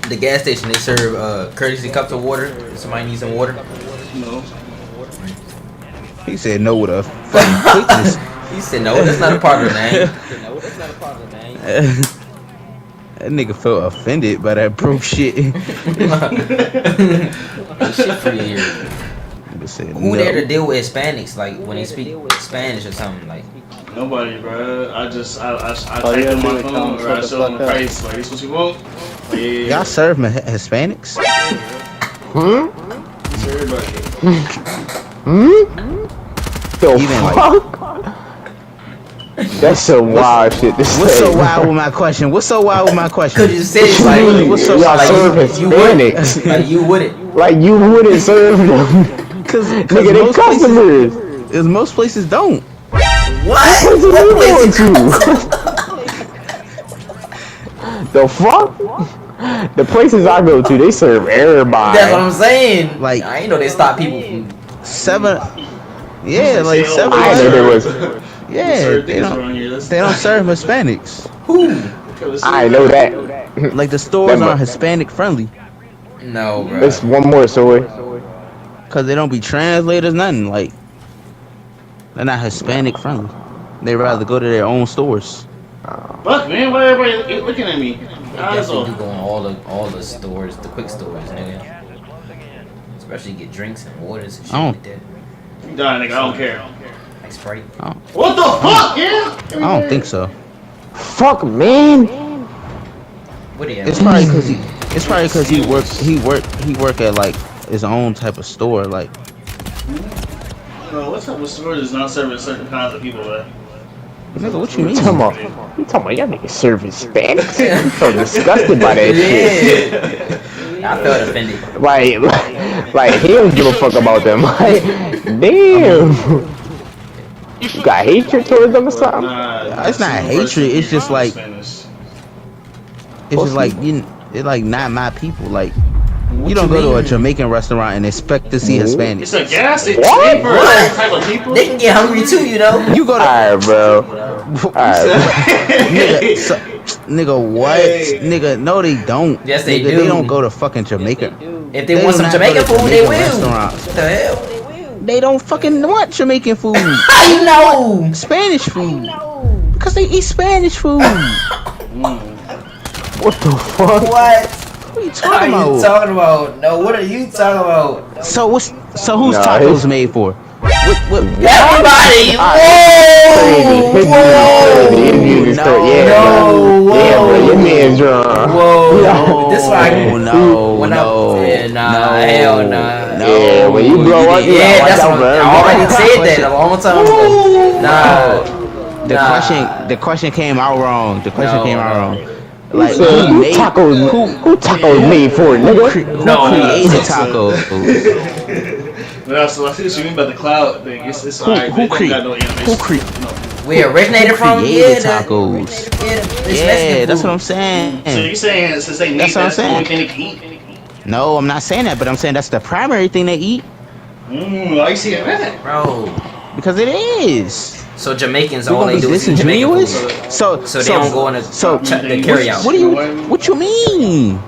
The gas station, they serve courtesy cups of water. If somebody needs some water. No. He said no with a fucking quickness. He said no, that's not a part of the name. That nigga felt offended by that broke shit. Shit for you. Who No. there to deal with Hispanics, like when they speak Spanish or something, like? Nobody, bro. I take Oh, yeah, them my dude, phone, come bro. I shut show the them the fuck up. price. Like, this what you want? Like, yeah. Y'all serve Hispanics? It's everybody. The Even like- fuck? That's some wild shit to say. What's so wild with my question? What's so wild with my question? Cause you said it's like, What's so Y'all like, serve you Hispanics. like you wouldn't. Like you wouldn't serve them. Cause Nigga, they most places, customers. cause most places don't. What? What What you place? going to? The fuck? The places I go to, they serve everybody. That's what I'm saying. Like- I ain't know they stop people from. 7. Yeah, like 7. I didn't know there was. Yeah, Certain they things don't. around here. That's- They don't serve Hispanics. Who? I didn't know that. Like the stores aren't Hispanic friendly. No, bro. There's one more story. Cause they don't be translators, nothing. Like they're not Hispanic friendly. They rather go to their own stores. Fuck, man. Why everybody looking at me? They Eyes definitely do off. go in all the stores, the quick stores, nigga. Especially get drinks and waters and shit like that. You dying, nigga. I don't care. Like Sprite. What the fuck, yeah? I don't think so. Fuck, man. What do you It's have? probably cause he work at like his own type of store. Like Bro, what type of store is not serving certain kinds of people, man? nigga, what you mean? You talking about y'all niggas serve Hispanics? I'm so disgusted by that shit. I felt offended. Like he don't give a fuck about them. Like, damn. You got hatred towards them or something? Nah, It's not hatred, it's just like- Spanish. It's just like it's like not my people. Like you don't go to a Jamaican restaurant and expect to see Hispanics. It's a gas station What? for certain type of people. They can get hungry too, you know. You go to Alright, bro. Alright. nigga, nigga, what? Nigga, no, they don't. Yes, they Nigga, do. They don't go to fucking Jamaica. If they They want do some not Jamaican go to food, they Jamaican will. restaurants. What the hell? They don't fucking want Jamaican food. How you know? Spanish food. Because they eat Spanish food. What the fuck? What? What are you What are talking you about? talking about? No, what are you talking about? So who's Nah, tacos his- made for? Everybody! Whoa! Yeah, No, bro. Yeah, bro. Your man's drunk. Whoa! This why No, when no, yeah, nah, hell nah. Yeah, when you blow up, you Yeah, gotta that's watch what out, I bro. already said that a long time ago. Nah, The nah. question came out wrong. The question No, came out no. wrong. Like So, who made who tacos made for it, nigga? No, created tacos? No, so I see what you mean by the cloud thing. It's alright. who They don't got no innovation. We originated from created yeah, tacos? Yeah, Yeah, that's what I'm saying. So you're saying since they made That's what I'm that's the only saying. thing they can eat? No, I'm not saying that, but I'm saying that's the primary thing they eat Why you saying that? bro. because it is. So Jamaicans, We all gonna they be do is eat Jamaican disingenuous? food. So So they don't go in so the carry out. what you mean?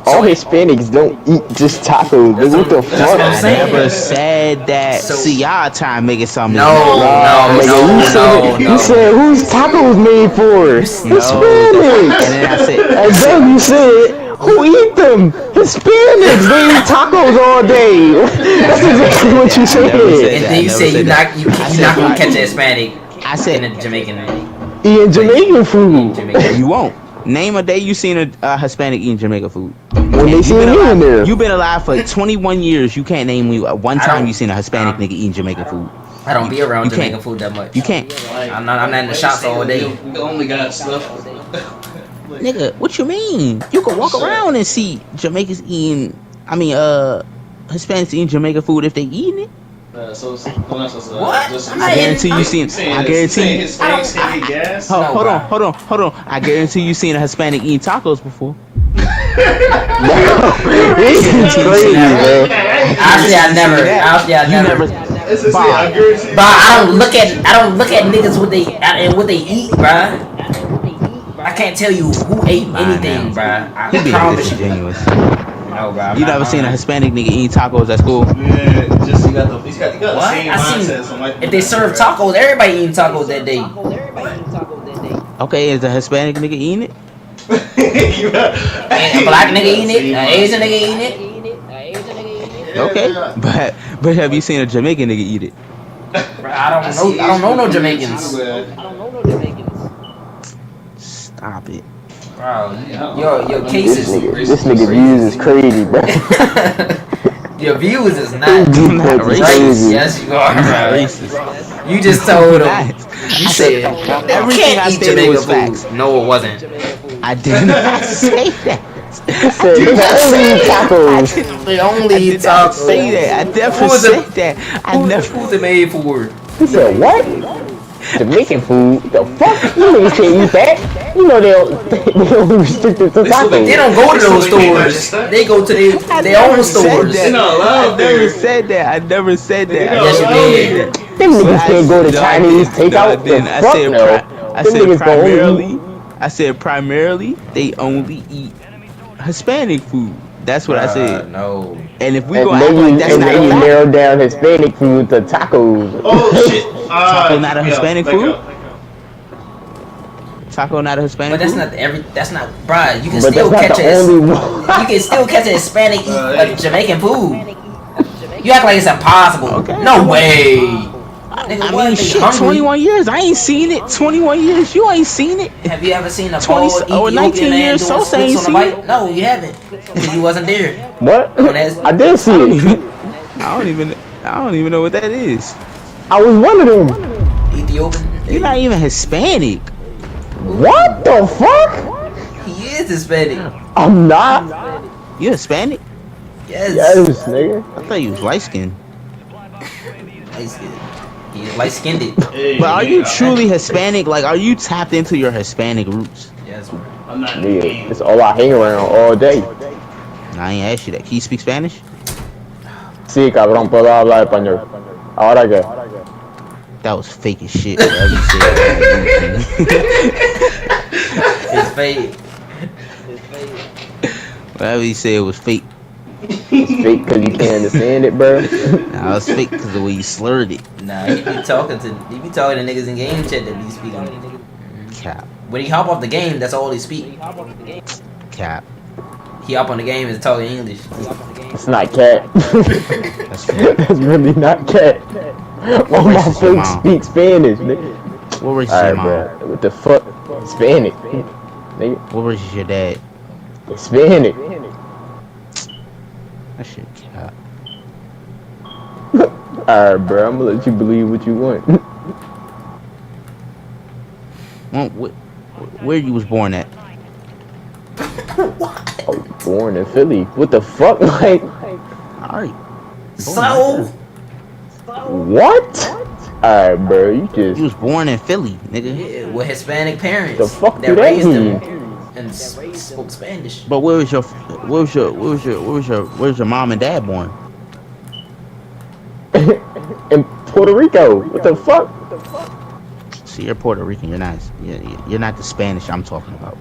All Hispanics don't eat just tacos. Nigga, what the That's what I'm fuck? saying. I never said that. So- See, y'all trying to make it something. No, Nigga, you said who's tacos made for? Hispanics. And then I said, And then you said, who eat them? Hispanics. They eat tacos all day. That's exactly what you I never said. said And that. then you I say never you're said not you're I said not gonna why- catch a Hispanic I in said a Jamaican. Eating Jamaican food. Jamaican. you won't. Name a day you seen a Hispanic eating Jamaican food. When they see me in there. You've been alive for 21 years. You can't name me one I time don't- you seen a Hispanic nigga eating Jamaican food. I don't be around You Jamaican can't. food that much. You can't. I'm not in the shops all day. We only got stuff. Nigga, what you mean? You can walk around and see Jamaicans eating. Hispanics eating Jamaican food if they eating it. So we're not supposed to, What? just- I guarantee you seen. I guarantee you. Hispanics can eat gas. Hold No, bro. hold on. I guarantee you seen a Hispanic eating tacos before. This is crazy, bro. Actually, I never. It's just Bob. I guarantee. But I don't look at niggas what they eat, bruh. I I can't tell you who ate anything, bro. I He being promise you. disingenuous. No, bro. You never seen a Hispanic nigga eating tacos at school? Yeah, just he got the What? same I mindset. seen So like, if they serve tacos, everybody eating tacos that day. Okay, is a Hispanic nigga eating it? And a black nigga eating it, an Asian nigga eating it. Okay, but have you seen a Jamaican nigga eat it? Bro, I don't know no Jamaicans. Stop it. Bro, your cases. This nigga views is crazy, bro. Your views is not I'm not racist. racist. Yes, you are, I'm not bro. racist. You just told him. Nice. You I said everything I can't eat stated Jamaican was food. facts. No, it wasn't. I did not say that. Said nigga only eat tacos. They only I eat did not tacos. say that. I never Who was said it? that. I never. Who's it made for? He said what? Jamaican food? The fuck? You niggas can't eat that. You know they only restricted to They tacos. don't go to those stores. They go to their own stores. They're not allowed I there. never said that. I never said that. Yes, you did. Them niggas can't go to Chinese takeout. The I fuck said, no. I Them said niggas go only primarily. eat. I said primarily they only eat Hispanic food. That's what I said. No. And if we And go act then like you, that's and not then a you fact, narrow down Hispanic food to tacos. Oh shit! Taco not a Hispanic back food? up. taco not a Hispanic But that's food? not that's not, bruh. You can But still that's catch not the a only one. you can still catch a Hispanic eat Hey. Jamaican food. You act like it's impossible. Okay. No way. Nigga, I what, mean, they shit, hungry? 21 years. I ain't seen it. 21 years. You ain't seen it. Have you ever seen a 20 bald or Ethiopian 19 man years, doing Sosa ain't splits on the seen bike? No, you haven't. Because you wasn't there. What? that's- I did see it. I don't even know what that is. I was one of them. Ethiopian. You're not even Hispanic. What the fuck? He is Hispanic. I'm not. You Hispanic? Yes. Yes, nigga. I thought you was light skinned. Light skinned. He is light skinned. Hey, But are you nigga, truly Hispanic? Like, are you tapped into your Hispanic roots? Yes, bro. I'm not in the Nigga, game. it's all I hang around all day. I ain't asked you that. Can you speak Spanish? Sí, cabrón, puedo hablar español. Ahora qué? That was fake as shit. Whatever you said. It's fake. Whatever you said was fake. It's fake because you can't understand it, bro. Nah, it was fake because the way you slurred it. Nah, he be talking to niggas in game chat that be speaking. Cap. When he hop off the game, that's all he speak. Cap. He hop on the game and talking English. It's not cat. That's fake. That's really not cat. All my racist your folks mom? speak Spanish, nigga. What race is your Alright, mom? bro. What the fuck? Hispanic. Nigga. What race is your dad? Hispanic. That shit cap. Alright, bro. I'm gonna let you believe what you want. Well, where you was born at? I was born in Philly. What the fuck? Like, Alright. So what? Alright, bro. You You just. was born in Philly, nigga. yeah, with Hispanic parents The fuck that do that raised mean? them and spoke Spanish. But where was your mom and dad born? In Puerto Rico. What the fuck? See, you're Puerto Rican. You're not. You're not the Spanish I'm talking about.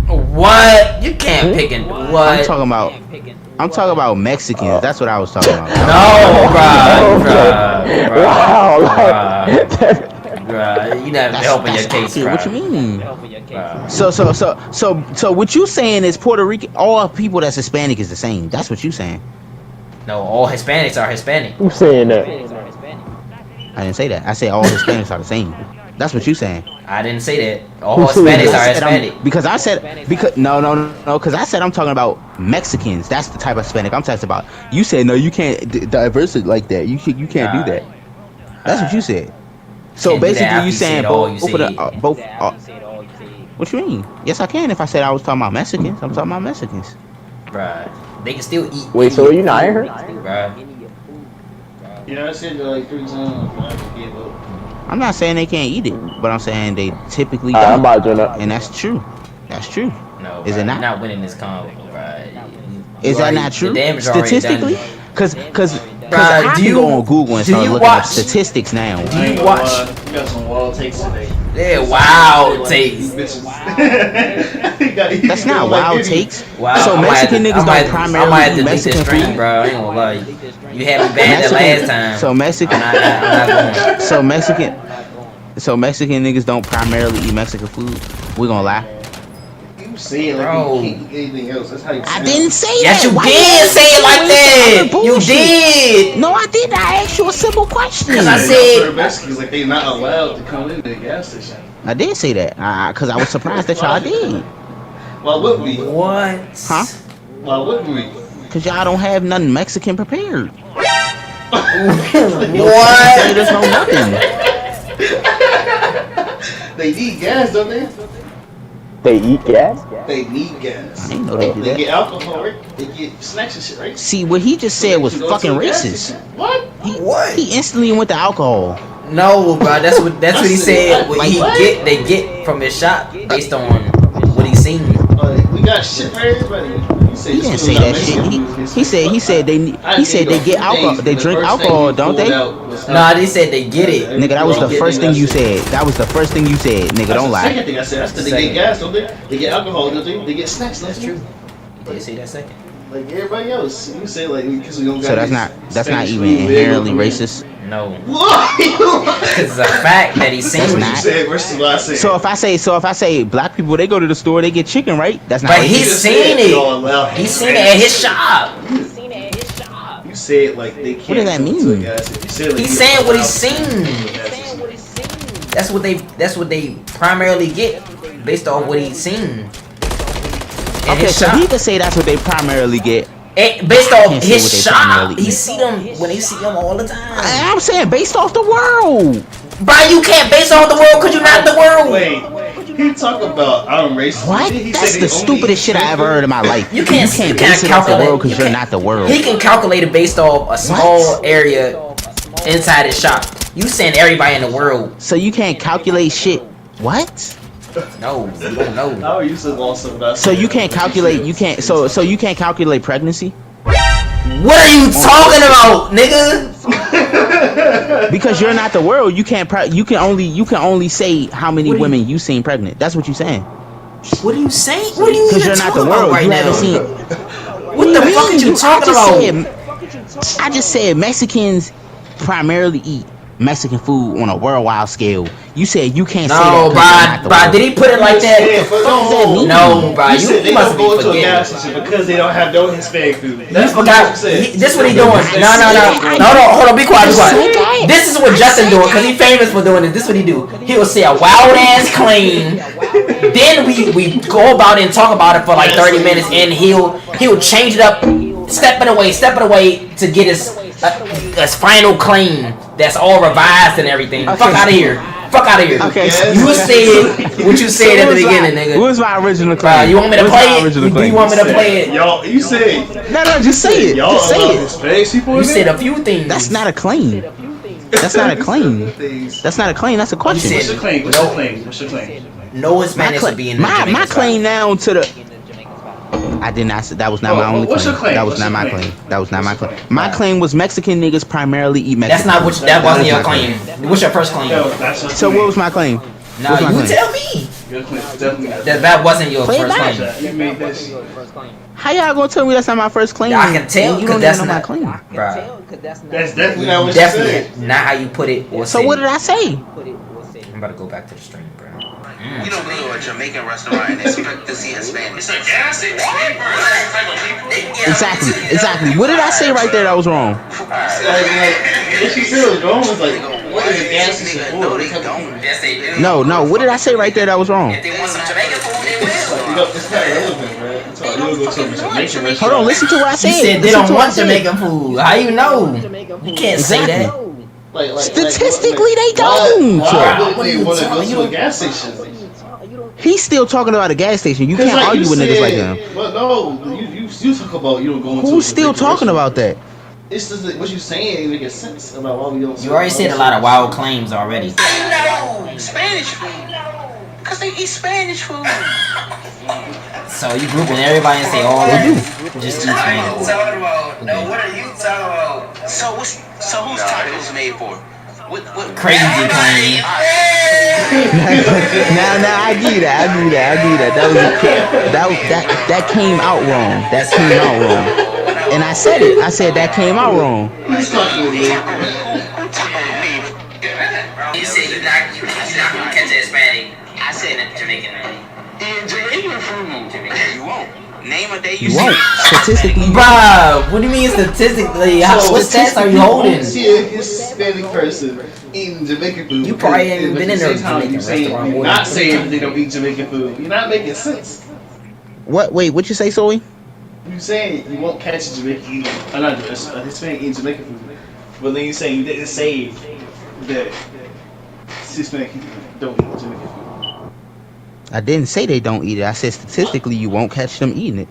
What? You can't pick and what? I'm talking about Mexicans. That's what I was talking about. No, bruh. Wow. Like, Bruh, you not helping your case, shit. bruh. What you mean? Bruh. So what you saying is Puerto Rican? All people that's Hispanic is the same. That's what you saying. No, all Hispanics are Hispanic. who's saying that? I didn't say that. I said all Hispanics are the same. That's what you saying. I didn't say that. All Hispanics are Hispanic. Because no. Because I said I'm talking about Mexicans. That's the type of Hispanic I'm talking about. You said no, you can't diversity like that. You can't do that. That's what you said. So Can't do that basically, after you you saying said all both you of the said. both. What you mean? Yes, I can. If I said I was talking about Mexicans, I'm talking about Mexicans. Bruh. They can still eat. Wait, so you not here? Bruh. Yeah, I said that like 3 times, but I just gave up. I'm not saying they can't eat it, but I'm saying they typically I'm don't. about to join up. And that's true. That's true. No, Is bruh, it not? You're not winning this combo, bruh. Is that not true? The damage already Statistically, done. because Bruh, I do can you- go on Google and do start you looking up watch- statistics now. Do I you ain't gonna watch? lie, you got some wild takes today. They're wild takes. That's not wild takes. Wow. So Mexican niggas don't primarily I might have eat to Mexican delete the stream, food? bro. I ain't gonna lie. You had me bad the last time. So Mexican. I'm not going. So Mexican niggas don't primarily eat Mexican food. We gonna lie. You say it like Bro. you can't eat anything else. That's how you I didn't say Yes, that. you Why did say it like that. You bullshit? did. No, I didn't. I asked you a simple question. 'Cause I said- certain Mexicans like they not allowed to come in the gas station. I did say that. Cause I was surprised that y'all did. Why wouldn't we? What? Huh? Why wouldn't we? Cause y'all don't have nothing Mexican prepared. What? There's no nothing. They need gas, don't they? They eat gas? They need gas. I didn't know they did They that. get alcohol, right? They get snacks and shit, right? See, what he just said was You go fucking to the gas racist. station. What? What? He instantly went to alcohol. No, bro. That's what he said. What Like he what? they get from his shop based on what he seen. We got shit for everybody. You say He didn't say that shit. He said they get alcohol. They drink alcohol, don't they? Nah, they said they get it. Nigga, that was the first thing you said. That was the first thing you said. Nigga, don't That's the lie. second thing I said. I said they get gas, don't they? They get alcohol, don't they? They get snacks, That's don't they? true. You did say that second. Like everybody else. You say like because we don't got So that's not even inherently racist. No. What? It's a fact that he seen That's it. not. You said versus what I said. So if I say black people, they go to the store, they get chicken, right? That's not But racist. he just seen said it. y'all allow He him seen it gas. at his shop. You said like they can't. What does that go to mean? a gas station. You said, like, He's you saying what he's allow seen. people to go to a gas station. That's what they primarily get based on what he's seen. At Okay, his so shop. he could say that's what they primarily get. Based on can't see his what they shop, primarily he eat. see them when he see them all the time. I'm saying based off the world. Bro, you can't base off the world because you're not the world. Wait, he talk about I'm racist. What? He That's said the they only stupidest eat shit I ever heard in my life. You can't base it off the calculate world because you you're can't- not the world. He can calculate it based off a small area inside his shop. You saying everybody in the world? So you can't calculate shit. What? No, you don't know. How are you so lost about? So you can't calculate. You can't. So you can't calculate pregnancy What are you talking about, nigga? because you're not the world. You can't. You can only say how many What do you- women you seen pregnant. That's what you're saying. What are you saying? What are you Because even you're not the talking about world. right You now? haven't seen. What the fuck are you talking about? I just said Mexicans primarily eat Mexican food on a worldwide scale. You said you can't say No, that. bro, did he put it like that? Yeah, but no, No, bro, you said you they must don't be go to a forgetting. gas station because they don't have no Hispanic food. You That's what forgot. you said. This what he doing. No, hold on, be quiet, be quiet. This is what Justin doing because he famous for doing it. This what he do. He will say a wild ass claim, then we go about it and talk about it for like 30 minutes, and he'll change it up, stepping away to get his final claim that's all revised and everything. Okay. Fuck out of here. Fuck out of here. Okay. You said what you said at the beginning, What nigga. was my original Bro, claim? you want me to What's play my it? original Do claim? you want me to play it? Y'all, you said No, just say it. y'all Just say allow it. Hispanic people You in said there? a few things. That's not a claim. That's not a claim. That's not a claim. That's a question. You What's said- your claim? What's your claim? What's your claim? No My, Hispanics cla- would be in the my Jamaican claim spot. now to the. I did not. That was not my only what's claim. your claim? That was What's not your my claim? claim. That was not my claim. My claim was Mexican niggas primarily eat Mexican. That's not what. That wasn't your my claim. What's your first claim? No, that's your So claim. what was my claim? Nah, what's my you claim? tell me. Your claim is definitely not That wasn't your Play it first back. claim. You made that shit. How y'all gonna tell me that's not my first claim? I can tell And you because don't that's even know my not. claim. Bruh. That's definitely not what you said. Definitely not how you put it or So say. what did I say? I'm about to go back to the stream, bro. You don't go to a Jamaican restaurant and expect to see Hispanic. It's a gas station. Exactly. What did I say right there that was wrong? What she said was wrong was like, what is a gas station for? No, What they type of don't. food? Yes, they do. No. What did I say right there that was wrong? If they want some Jamaican food, they will. It's not relevant, man. It's all, you'll go to a Jamaican restaurant. Hold on. Listen to what I You said. said they Listen don't to what I want said. Jamaican food. How you know? You can't say that. Statistically, they Why don't. would What are they you want to go talking- to a gas station? He's still talking about a gas station. You can't Like argue you with niggas like said- him. Well, no, you talk about you don't go into. Who's a still Jamaican talking restaurant. about that? It's just that what you saying ain't making sense about why we don't. You already said a lot of wild claims already. No, Spanish food. Cause they eat Spanish food. So you grouping everybody and say all They do. just eat What are Spanish you food. talking about? No, what are you talking about? So who's tacos made for? Crazy claim. Now I give you that. That came out wrong. That came out wrong. And I said it. I said that came out wrong. He's fucking with me. You said you're not gonna catch a Hispanic. I said Jamaican. In Jamaican food, you won't. Name a day You won't. Statistically, Bruh, what do you mean statistically? What stats are you holding? You see a Hispanic person eating Jamaican food. You probably ain't but been at in the a same time, Jamaican you saying restaurant. you're not saying they don't eat Jamaican food. You're not making sense. what? Wait, what you say, Soy? You saying you won't catch a Jamaican eating, not a Hispanic eating Jamaican food, but then you saying you didn't say that Hispanic people don't eat Jamaican food. I didn't say they don't eat it. I said statistically you won't catch them eating it.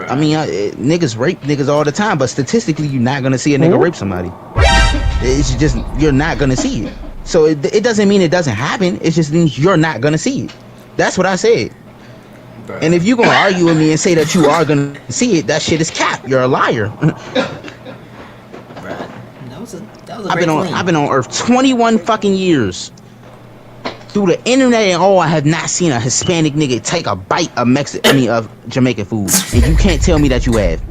I mean, niggas rape niggas all the time, but statistically you're not gonna see a nigga rape somebody. It's just you're not gonna see it. So it doesn't mean it doesn't happen. It just means you're not gonna see it. That's what I said. And if you're gonna argue with me and say that you are gonna see it, that shit is cap. You're a liar. That was a great claim. I've been on Earth 21 fucking years. Through the internet and all, I have not seen a Hispanic nigga take a bite of of Jamaican food, and you can't tell me that you have.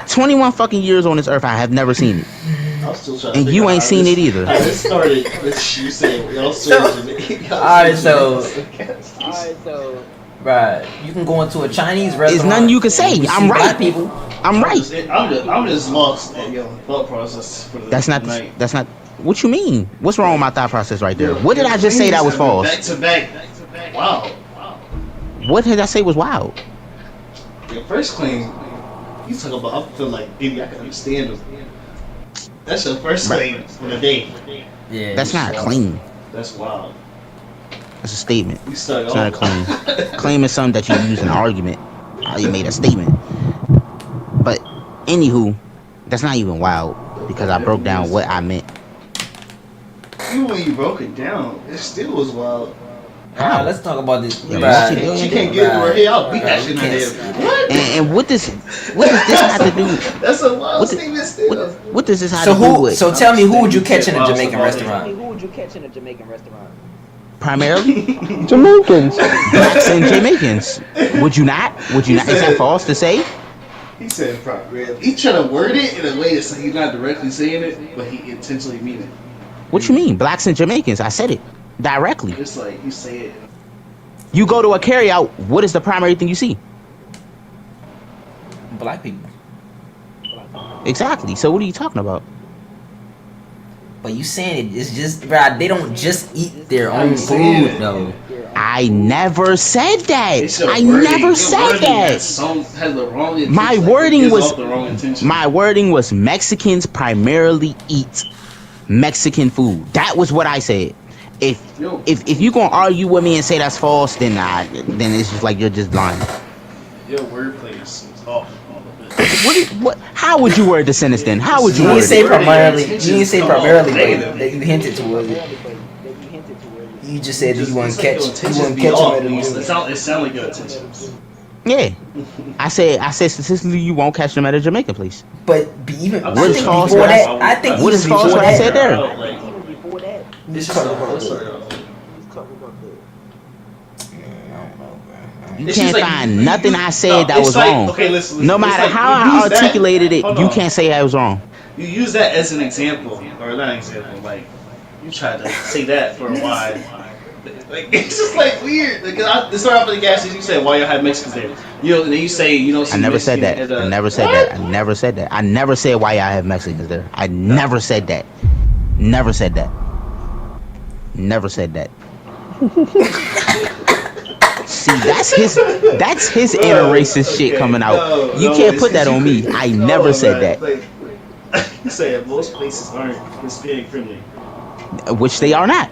21 fucking years on this earth, I have never seen it, I'm still trying to and figure you out ain't how seen this- it either. how this started with you saying y'all serve Alright, so bruh, you can go into a Chinese restaurant. There's nothing you can say. see I'm black right. people. I'm right. I'm just lost at your thought process for the That's not. night. That's not. What you mean? What's wrong with my thought process right there? What did I just say that was false? Back to back. Wow. What did I say was wild? Your first claim, you talk about. I feel like maybe I can understand them. That's your first claim for the day. Yeah, That's not a claim. That's wild. That's a statement. You started It's not a claim. Claim is something that you use in an argument. You made a statement. But anywho, that's not even wild because I broke down what I meant. Even when you broke it down, it still was wild. How? Let's talk about this. Yeah, Bruh. She can't get it to her head. I'll beat that Bruh, shit in we her can't- head. What? And what does this have to do? That's a wild What the- statement still. What does this have So to do with? So tell me, who would you catch in a Jamaican restaurant? Who would you catch in a Jamaican restaurant? Primarily, Jamaicans. blacks and Jamaicans. Would you not? Would you not? Is that false to say? He said proper. He's trying to word it in a way that's he's not directly saying it, but he intentionally mean it. What you mean, blacks and Jamaicans? I said it directly. It's like you say it. You go to a carryout. What is the primary thing you see? Black people. Exactly. So what are you talking about? But you saying it's just, bruh, they don't just eat their own saying food it. though. I never said that. It's your I wording. never Your said wording that. has the wrong intention. My Like, it wording gives was off the wrong intention. my wording was Mexicans primarily eat Mexican food. That was what I said. If you gonna argue with me and say that's false, then it's just like you're just lying. Your wordplay is off a little bit. What? How would you word the sentence then? How would you You word didn't say it? primarily. You didn't say Come on, primarily, negative. but that you hinted towards it. You just said that you wouldn't It's like catch. your You intentions wouldn't be catch off. them at It a sound like your intentions. Yeah, I said statistically you won't catch them at a Jamaican place. But be even. What I is think false before what I- that. I think what even is false before what I that- said there? Even before that, This Just talk is about let's it. start it off. You It's can't just like- find nothing I said that it's was like- wrong. okay, listen, No it's matter like how you I use that- articulated it, hold you on. can't say I was wrong. You use that as an example, or not an example. Like you tried to say that for a while. Like it's just like weird. Like to start off with the gas station, you said why y'all have Mexicans there. You know, and then you say you don't see I never said Mexican that. at a- I never said What? that. I never said that. I never said why I have Mexicans there. I never said that. Never said that. Never said that. See, that's his inner racist shit coming out. You can't put that on me. I never said that. Like, you say most places aren't Hispanic friendly. Which they are not.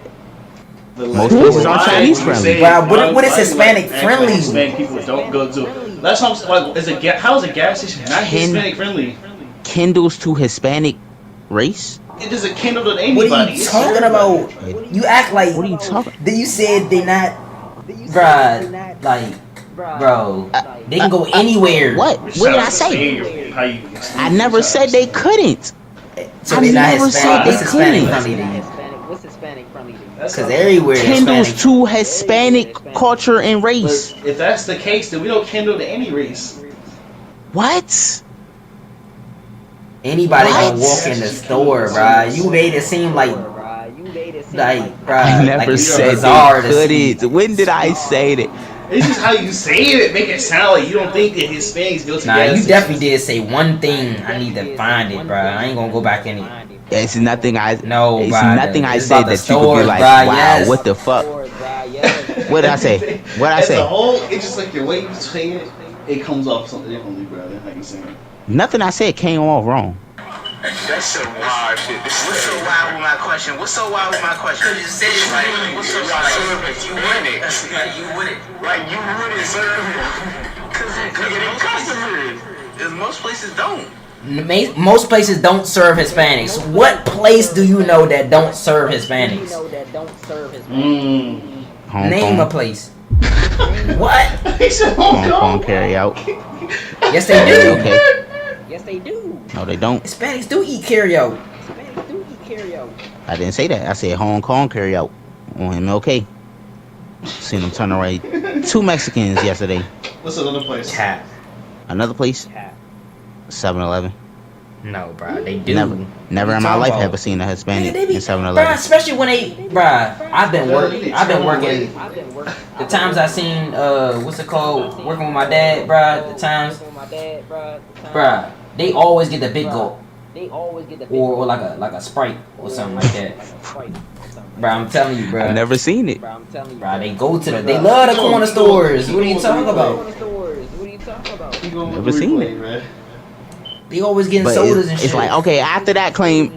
But Most like, places why aren't you Chinese friendly. say- Wow, what why is you Hispanic act like friendly? Hispanic people don't go to. That's what I'm saying. Like, how is a gas station not Hispanic friendly? Kindles to Hispanic race? It doesn't kindle to What anybody. are you It's talking everybody. about? You act like. What are you talking? Then you said they not, bruh. Like, bro, they can go anywhere. What? We're What did I trying to say? understand how you I never said they couldn't. So I they not never said Hispanic. they What's Hispanic couldn't. friendly to you? What's Hispanic friendly to you? Because everywhere Kendall's Hispanic. too Hispanic culture and race. But if that's the case, then we don't kindle to any race. What? Anybody What? can walk in the store, bruh. You made it seem like, bruh, I never like it's said bizarre they to see. couldn't. When did I say that? It's just how you say it, make it sound like you don't think that Hispanics go to Nah, gas you stations. definitely did say one thing. I need to find it, bruh. I ain't gonna go back in it. It's nothing I. No, it's bruh, nothing I it's said about the that you could be stores, like, bruh, wow, yes. what the fuck? What did I say? What I As say? a whole, it's just like your way you say it, it comes off something differently, bro, than how you say it. Nothing I said came off wrong. That's some wild shit. What's so wild with my question? What's so wild with my question? Because you said it like, what's so wild? You win it. You win it. Like, you win it, sir. Because nigga, customers. Because most places don't. Most places don't serve Hispanics. What place do you know that don't serve Hispanics? Hong Name Kong. a place. What? He said Hong Kong carry out. Yes, they do. Okay. Yes, they do. No, they don't. Hispanics do eat carryout. Hispanics do eat carryout. I didn't say that. I said Hong Kong carry out on MLK. Seen them turn away 2 Mexicans yesterday. What's another place? Cat. Another place, 7-Eleven. No, bro, they do. Never in my talking life about? have I seen a Hispanic Yeah, they be, in bruh, 7-Eleven. especially when they, bruh, I've been working. The times I seen, what's it called? Working with my dad, bruh. The times, bruh, they always get the big gulp, They always get the or like a Sprite or something like that. Bruh, I'm telling you, bruh. I've never seen it. Bruh, they go to they love the corner stores. What are you talking about? Never seen it. Man. They always getting But sodas and it's shit. like, okay, after that claim,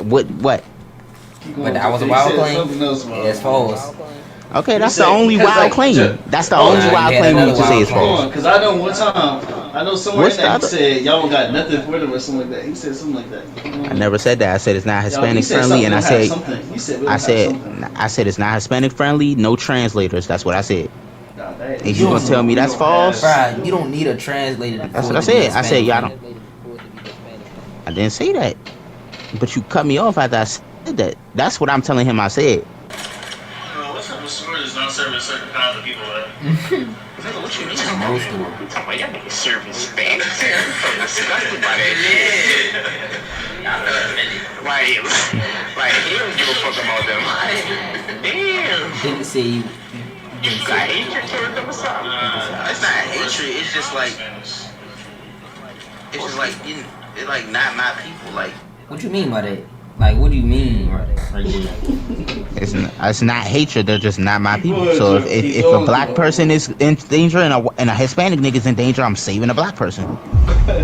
what? But that was a wild claim. Yeah, it's false. Okay, that's said- the only because, wild like, claim. That's the Oh, only nah, wild you had claim you another can say wild is claim. false. Because I know one time, I know somewhere What's in there the he said y'all don't got nothing for them or something like that. He said something like that. I never said that. I said it's not He Hispanic said friendly, and I something, said, something. He said we don't have something. I said it's not Hispanic friendly. No translators. That's what I said. Nah, that- And you gonna tell me that's false? Bruh, you don't need a translator. That's what I said. I said y'all don't. I didn't say that. But you cut me off after I said that. That's what I'm telling him I said. What's up with stores not serving certain kinds of people? What you mean? Most of them. Y'all niggas serving Spanish. I'm so disgusted by that shit. Like, he don't give a fuck about them. Damn. Didn't say you. You got hatred toward them or something? It's not hatred. It's just like it's like not my people. Like, What you mean by that? Like, what do you mean right there? It's not hatred. They're just not my people. So if a black person is in danger and a Hispanic nigga's in danger, I'm saving a black person.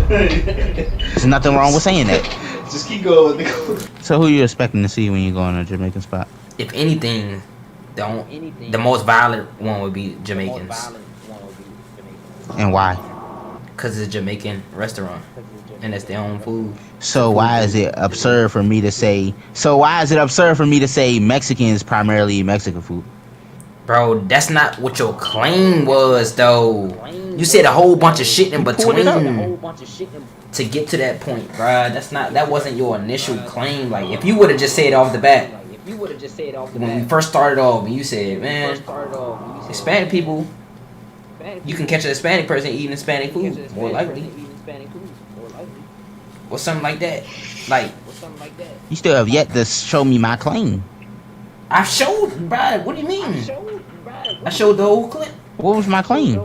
There's nothing wrong with saying that. Just keep going. With So who you expecting to see when you go in a Jamaican spot? If anything, the most violent one would be Jamaicans, And why? cause it's a Jamaican restaurant and it's their own food. So why is it absurd for me to say? So why is it absurd for me to say Mexicans primarily eat Mexican food? Bro, that's not what your claim was, though. You said a whole bunch of shit in between to get to that point, bruh. That wasn't your initial claim. Like, if you would have just said off the bat, when we first started off, and you said, man, Hispanic people, you can catch a Hispanic person eating Hispanic food, more likely, or something like that. Like, You still have yet to show me my claim. I showed, bruh. What do you mean? I showed the whole clip. What was my claim?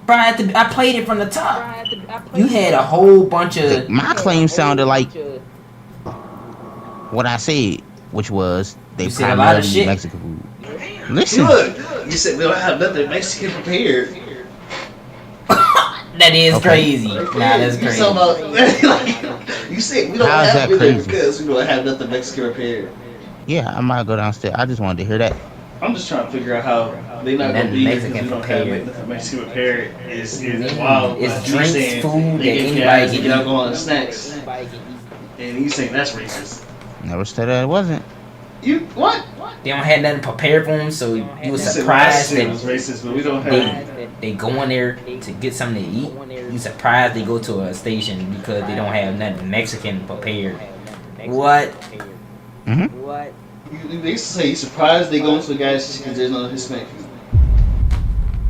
Bruh, I played it from the top. You had a whole bunch of. My claim sounded like what I said, which was they You said a lot of primarily eat shit. Mexican food. Listen, Look, you said we don't have nothing Mexican prepared. That is Okay. crazy. Nah, that's You crazy. talking about, like, you said we don't How is have that nothing crazy? because we don't have nothing Mexican prepared. yeah, I might go downstairs. I just wanted to hear that. I'm just trying to figure out how they not gonna Nothing be here Mexican because we don't prepared. have nothing Mexican prepared. Is wild. It's Like, you drinks, saying food they that give anybody guys can get eat. alcohol and snacks, and you saying that's racist. Never said that it wasn't. You what? They don't have nothing prepared for them, so you was You said surprised last shit was that racist, but we don't have. they go in there to get something to eat. You surprised they go to a station because they don't have nothing Mexican prepared. What? What? They used to say you surprised they go into a gas station because there's no Hispanic food.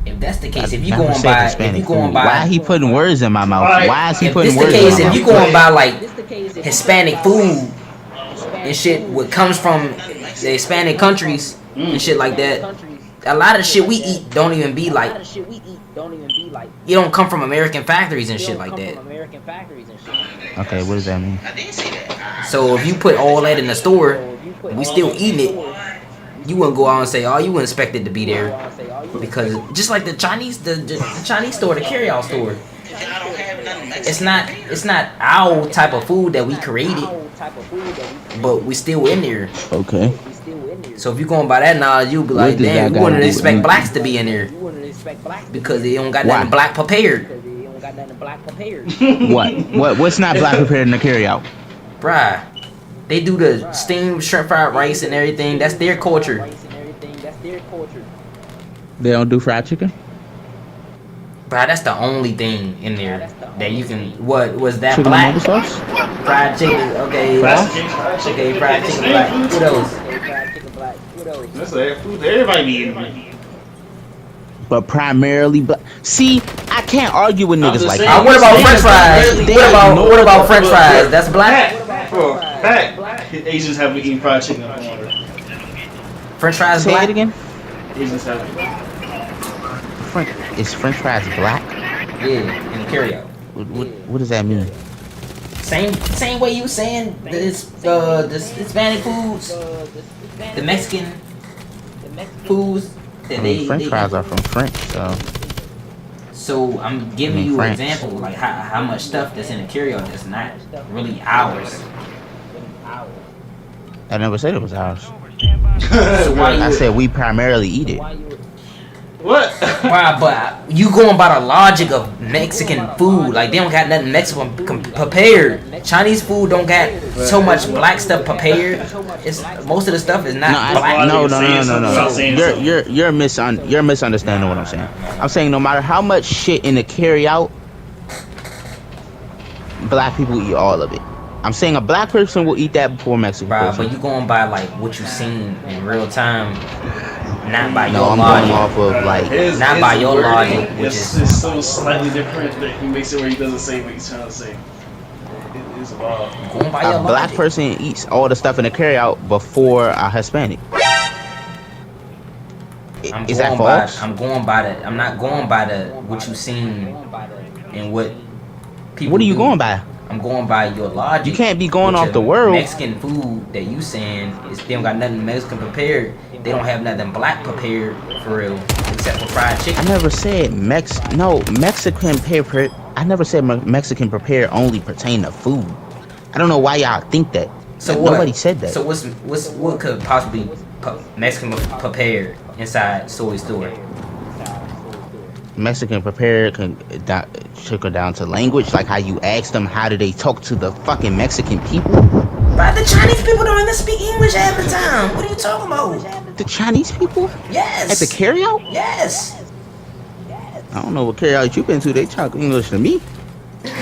If that's the case, if you Never going said by, Hispanic if you going food. by, Why he putting words in my mouth? Alright. Why is he if putting this the words case, in my if you mouth? going by like This the case. if Hispanic you food and shit, what comes from the Hispanic countries and shit like that, a lot of shit we eat don't even be A lot like, of shit we eat don't even be like. you don't come from American factories and They shit don't like come that. from American factories and shit. Okay, what does that mean? I did say that. So if you put all that in the store, So if you put we all still that in eating the it. store, You wouldn't go out and say, oh, you wouldn't expect it to be there. I'll say, oh, you Because just like the Chinese, the Chinese store, the carry-out store, I don't have nothing Mexican. it's not our type of food that we created, our type of food that but we still in there. Okay. we still in there. So if you going by that knowledge, you'll be What like, does that damn, you gotta wouldn't do expect with blacks to be in there You wouldn't expect black because they don't got Why? nothing black prepared. because they don't got nothing black prepared. What's not black prepared in the carry out? Bruh, they do the steamed shrimp fried rice and everything. That's their culture. Rice and everything, that's their culture. They don't do fried chicken? Bruh, that's the only thing in there that you can. What was that Chicken black? and sauce? Fried chicken. Okay. Okay, fried chicken black. What else? They fried chicken black. What else? That's their food. Everybody be eating. But primarily black. See, I can't argue with I'm niggas just like saying. that. What about They French fries? barely- What about French fries? That's black. For a fact, Asians have been eating fried chicken for longer. French fries Say black. it again. Asians have. Is French fries black? Yeah, in the carryout. What does that mean? Same way you saying this Hispanic foods, the Mexican foods that I mean, French they fries are from French, so So I'm giving you an French. example, like how much stuff that's in the carryout that's not really ours. I never said it was ours. So why I you? said we primarily eat it. What? Why? But you going by the logic of Mexican food? Like they don't got nothing Mexican prepared. Chinese food don't got so much black stuff prepared. It's most of the stuff is not black. No. Stop saying something. You're misunderstanding what I'm saying. I'm saying no matter how much shit in the carry out, black people eat all of it. I'm saying a black person will eat that before Mexican Bruh, person. but you going by like what you seen in real time, not by No, your I'm logic. going off of like Not by your wording logic, which is is- just so slightly different that he makes it where he doesn't say what he's trying to say. It is wild. Going by your a black logic. person eats all the stuff in the carry out before a Hispanic. Is that false? I'm going by the. I'm not going by the what you seen and what people. What are you do. going by? I'm going by your logic. You can't be going With off your the world. Mexican food that you saying is they don't got nothing Mexican prepared. They don't have nothing black prepared for real, except for fried I chicken. never said Mexican prepared. I never said Mexican prepared only pertain to food. I don't know why y'all think that. So Nobody what? said that. So what could possibly Mexican prepared inside soy store? Mexican prepared can trickle down to language, like how you ask them how do they talk to the fucking Mexican people. But the Chinese people don't even speak English half the time. What are you talking about? The Chinese people Yes. at the carryout. Yes. I don't know what carryout you been to. They talk English to me.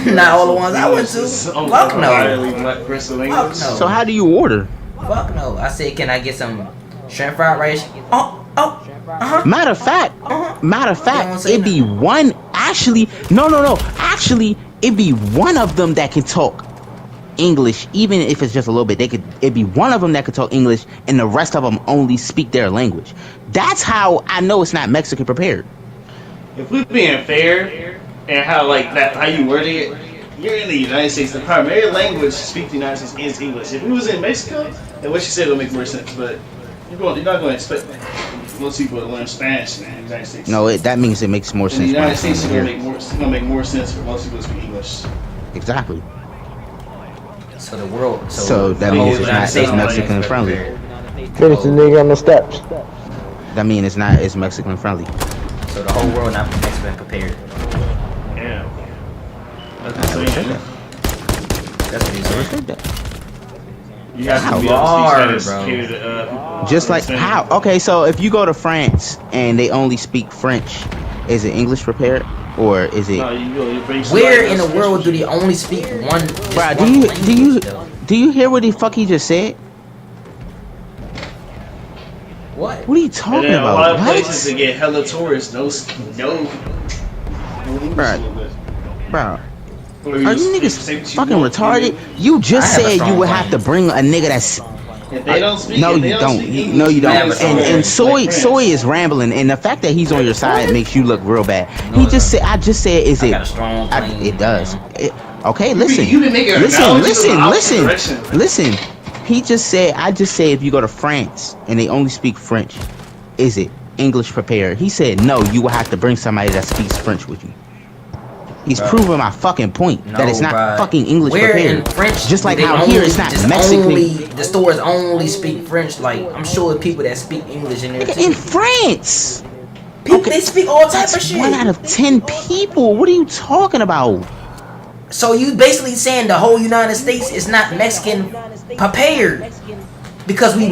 Not all the ones I went to. Fuck no. Entirely black person Fuck language. no. So how do you order? Fuck no. I said, can I get some shrimp fried rice? Oh. Matter of fact, You don't say it be one. Actually, no. Actually, it be one of them that can talk English, even if it's just a little bit. It be one of them that can talk English, and the rest of them only speak their language. That's how I know it's not Mexican prepared. If we're being fair and how like that, how you wording it, you're in the United States. The primary language to speak in the United States is English. If we was in Mexico, then what you said will make more sense. But you're not going to expect most people to learn Spanish in the United States. No, that means it makes more in the sense. when United it's States, it's here. gonna make more sense for most people to speak English. Exactly. So the world. So that the means whole it's United not- States it's Mexican don't friendly. Finish the nigga on the steps. That means it's Mexican friendly. So the whole world not Mexican prepared. Yeah. I never said that. That's what he I never said. said that. You have to be hard, able to speak bro. Spanish to cater to people. Just like Spanish. how? Okay, so if you go to France and they only speak French, is it English prepared or is it? No, you bring Where somebody in the else world do special they only speak one? just Bruh, one language, though? do you hear what the fuck he just said? What? What are you And talking then a about? lot of places What? to get hella tourists, no English Bruh. a little bit. Bro, Or are just you say niggas what you fucking want, retarded? nigga. You just I have a said you strong would have to plan. bring a nigga that's. If they don't speak, No, if they you don't. speak You- English, No, you don't. I have a strong And Soy, like Soy France. is rambling, and the fact that he's on your side makes you look real bad. No, He it just said, doesn't. I just said, is I it? got a strong I- plan. it does. man. Okay, listen. You've been making Listen, analogies in listen, the opposite listen, direction. listen. He just said, I just said, if you go to France and they only speak French, is it English prepared? He said, no, you will have to bring somebody that speaks French with you. He's Bruh. proving my fucking point that it's not bruh. fucking English Where prepared. in French? Just like do they how here it's not just Mexican. Only, the stores only speak French. Like I'm sure the people that speak English in there Nigga, too. in France, People okay, they speak all type of that's shit. 1 out of 10 people. What are you talking about? So you basically saying the whole United States is not Mexican prepared because we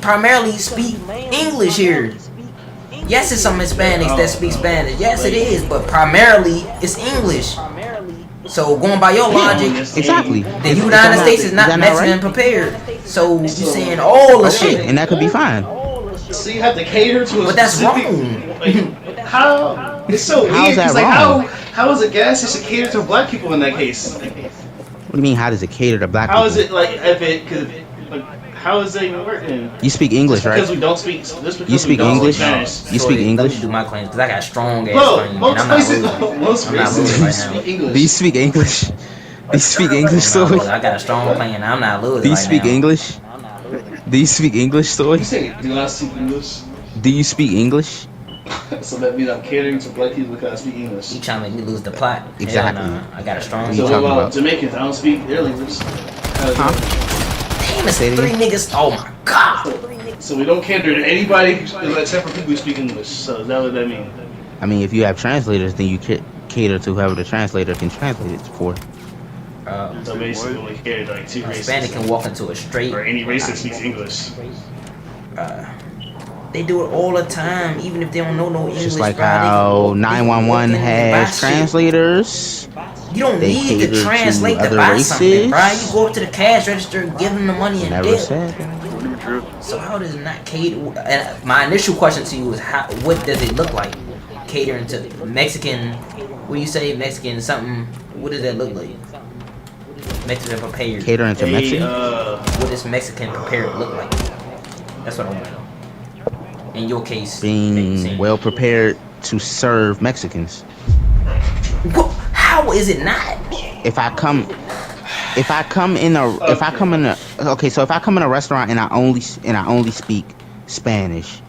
primarily speak English here. Yes, it's some Hispanics that speak Spanish. Yes, it is, but primarily it's English. So going by your logic, Exactly. the United States is not Mexican prepared. So you saying all the Okay, shit. and that could be fine. So you have to cater to a But that's specific. wrong. Like, how? It's so weird. How's that It's like wrong? how is a gas station cater to black people in that case? What do you mean? How does it cater to black How people? is it like if it could? Like, how is that even working? You speak English, Just because right? we don't speak. Just because You speak we don't English? Spanish. You speak Let English? me do my claims because I got strong ass Bro, claims and most I'm not places, losing. most I'm not places losing you right speak now. English. Do you speak English? Do you speak English, I'm not Soy? losing. I got a strong plan. I'm not losing. Do you right speak now. English? Do you speak English, Soy? You say do not speak English, Do you speak English? so that means I'm catering to black people because I speak English. You trying to make me lose the plot? Hell Exactly. nah. I got a strong. What So you what talking about about? Jamaicans? I don't speak their language. Huh? Damn, it's Say it 3 again. niggas. Oh my god. So we don't cater to anybody except for people who speak English. So is that what that means? I mean, if you have translators, then you cater to whoever the translator can translate it for. So basically, we only cater to like two Hispanic races, can walk into a straight. or any race that speaks English. They do it all the time, even if they don't know no English. Just like bro. how They 911 walk in and buy has shit. translators. You don't They need cater to to translate to other buy something, races. bro. You go up to the cash register and give them the money and Never dip. said that. So how does it not cater? And my initial question to you is, how? What does it look like? Catering to Mexican? What do you say? Mexican something? What does that look like? Mexican prepared. Catering to Mexican? What does Mexican prepared look like? That's what I want to know. In your case, Being saying- well prepared to serve Mexicans. How is it not? If I come in a restaurant and I only speak Spanish,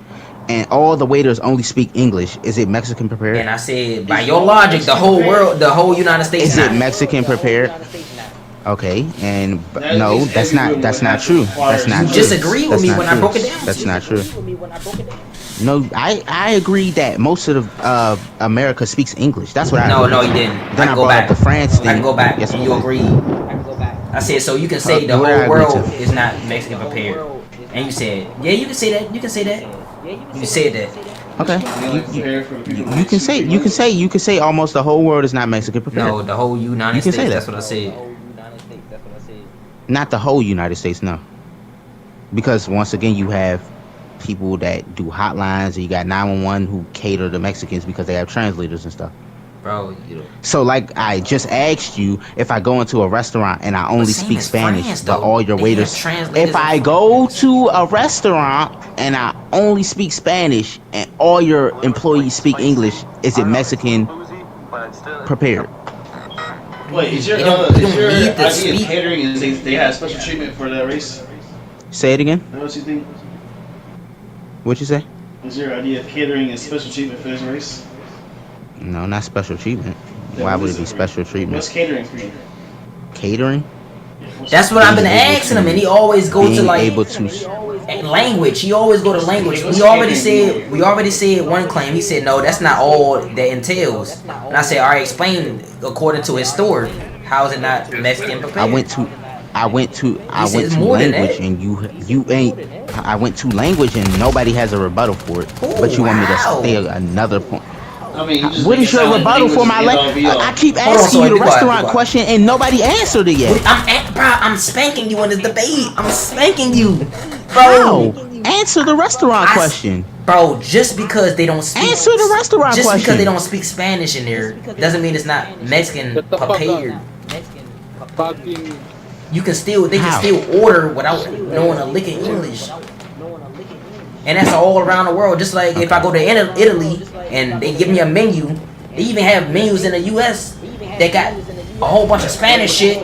and all the waiters only speak English, is it Mexican prepared? And I said, by your logic, the whole world, the whole United States Is not. it Mexican prepared? Okay, and That no, means that's not everyone would have to true. require That's not you true. disagree with That's me not when I true. broke it down. That's not true. No, I agree that most of the America speaks English. That's what I No, agree. no, you didn't. Then I I go brought back. up the France I thing. can go back. Yes, and I you did. agree. I said, so you can say the What did I whole agree world to? is not Mexican prepared. And you said, yeah, you can say that. You can say that. You said that. Okay. Prepare for the people You can say you can say almost the whole world is not Mexican prepared. No, the whole United You can States. say that. That's what I said. Not the whole United States, no. Because once again, you have people that do hotlines, and you got 911 who cater to Mexicans because they have translators and stuff. Bro, you So, like I just asked you, if I go into a restaurant and I only same speak as Spanish, France, but though. all your They waiters, have translators if I in go to a restaurant and I only speak Spanish and all your employees speak English, is it Mexican prepared? Wait, is your You don't is your need to idea speak. of catering is they have special treatment for that race? Say it again. Is that what you think? What you say? Is your idea of catering is special treatment for this race? No, not special treatment. Then Why what would is it be for you? special treatment? What's catering for you? Catering? That's what I've been Being able asking him, to- and he always go to Being like able to. language. He always go to language. We already said one claim. He said no, that's not all that entails. And I said, all right, explain according to his story. How is it not Mexican prepared? I went to said it's more than language, that. and you ain't. I went to language, and nobody has a rebuttal for it. Oh, But you want me to wow. stay another point? I mean, you just What make is it your sound like rebuttal for my language is language? end all, be all. I keep Hold on, asking so you the be quiet, restaurant be quiet. question, and nobody answered it yet. I'm spanking you in this debate. I'm spanking you, How? bro. Answer the restaurant question. Bro, just because they don't speak Answer the restaurant just question. because they don't speak Spanish in there doesn't mean it's not Mexican Shut the fuck up. prepared. Fucking. They can still How? order without knowing a lick of English. And that's all around the world. Just like if I go to Italy and they give me a menu, they even have menus in the US that got a whole bunch of Spanish shit,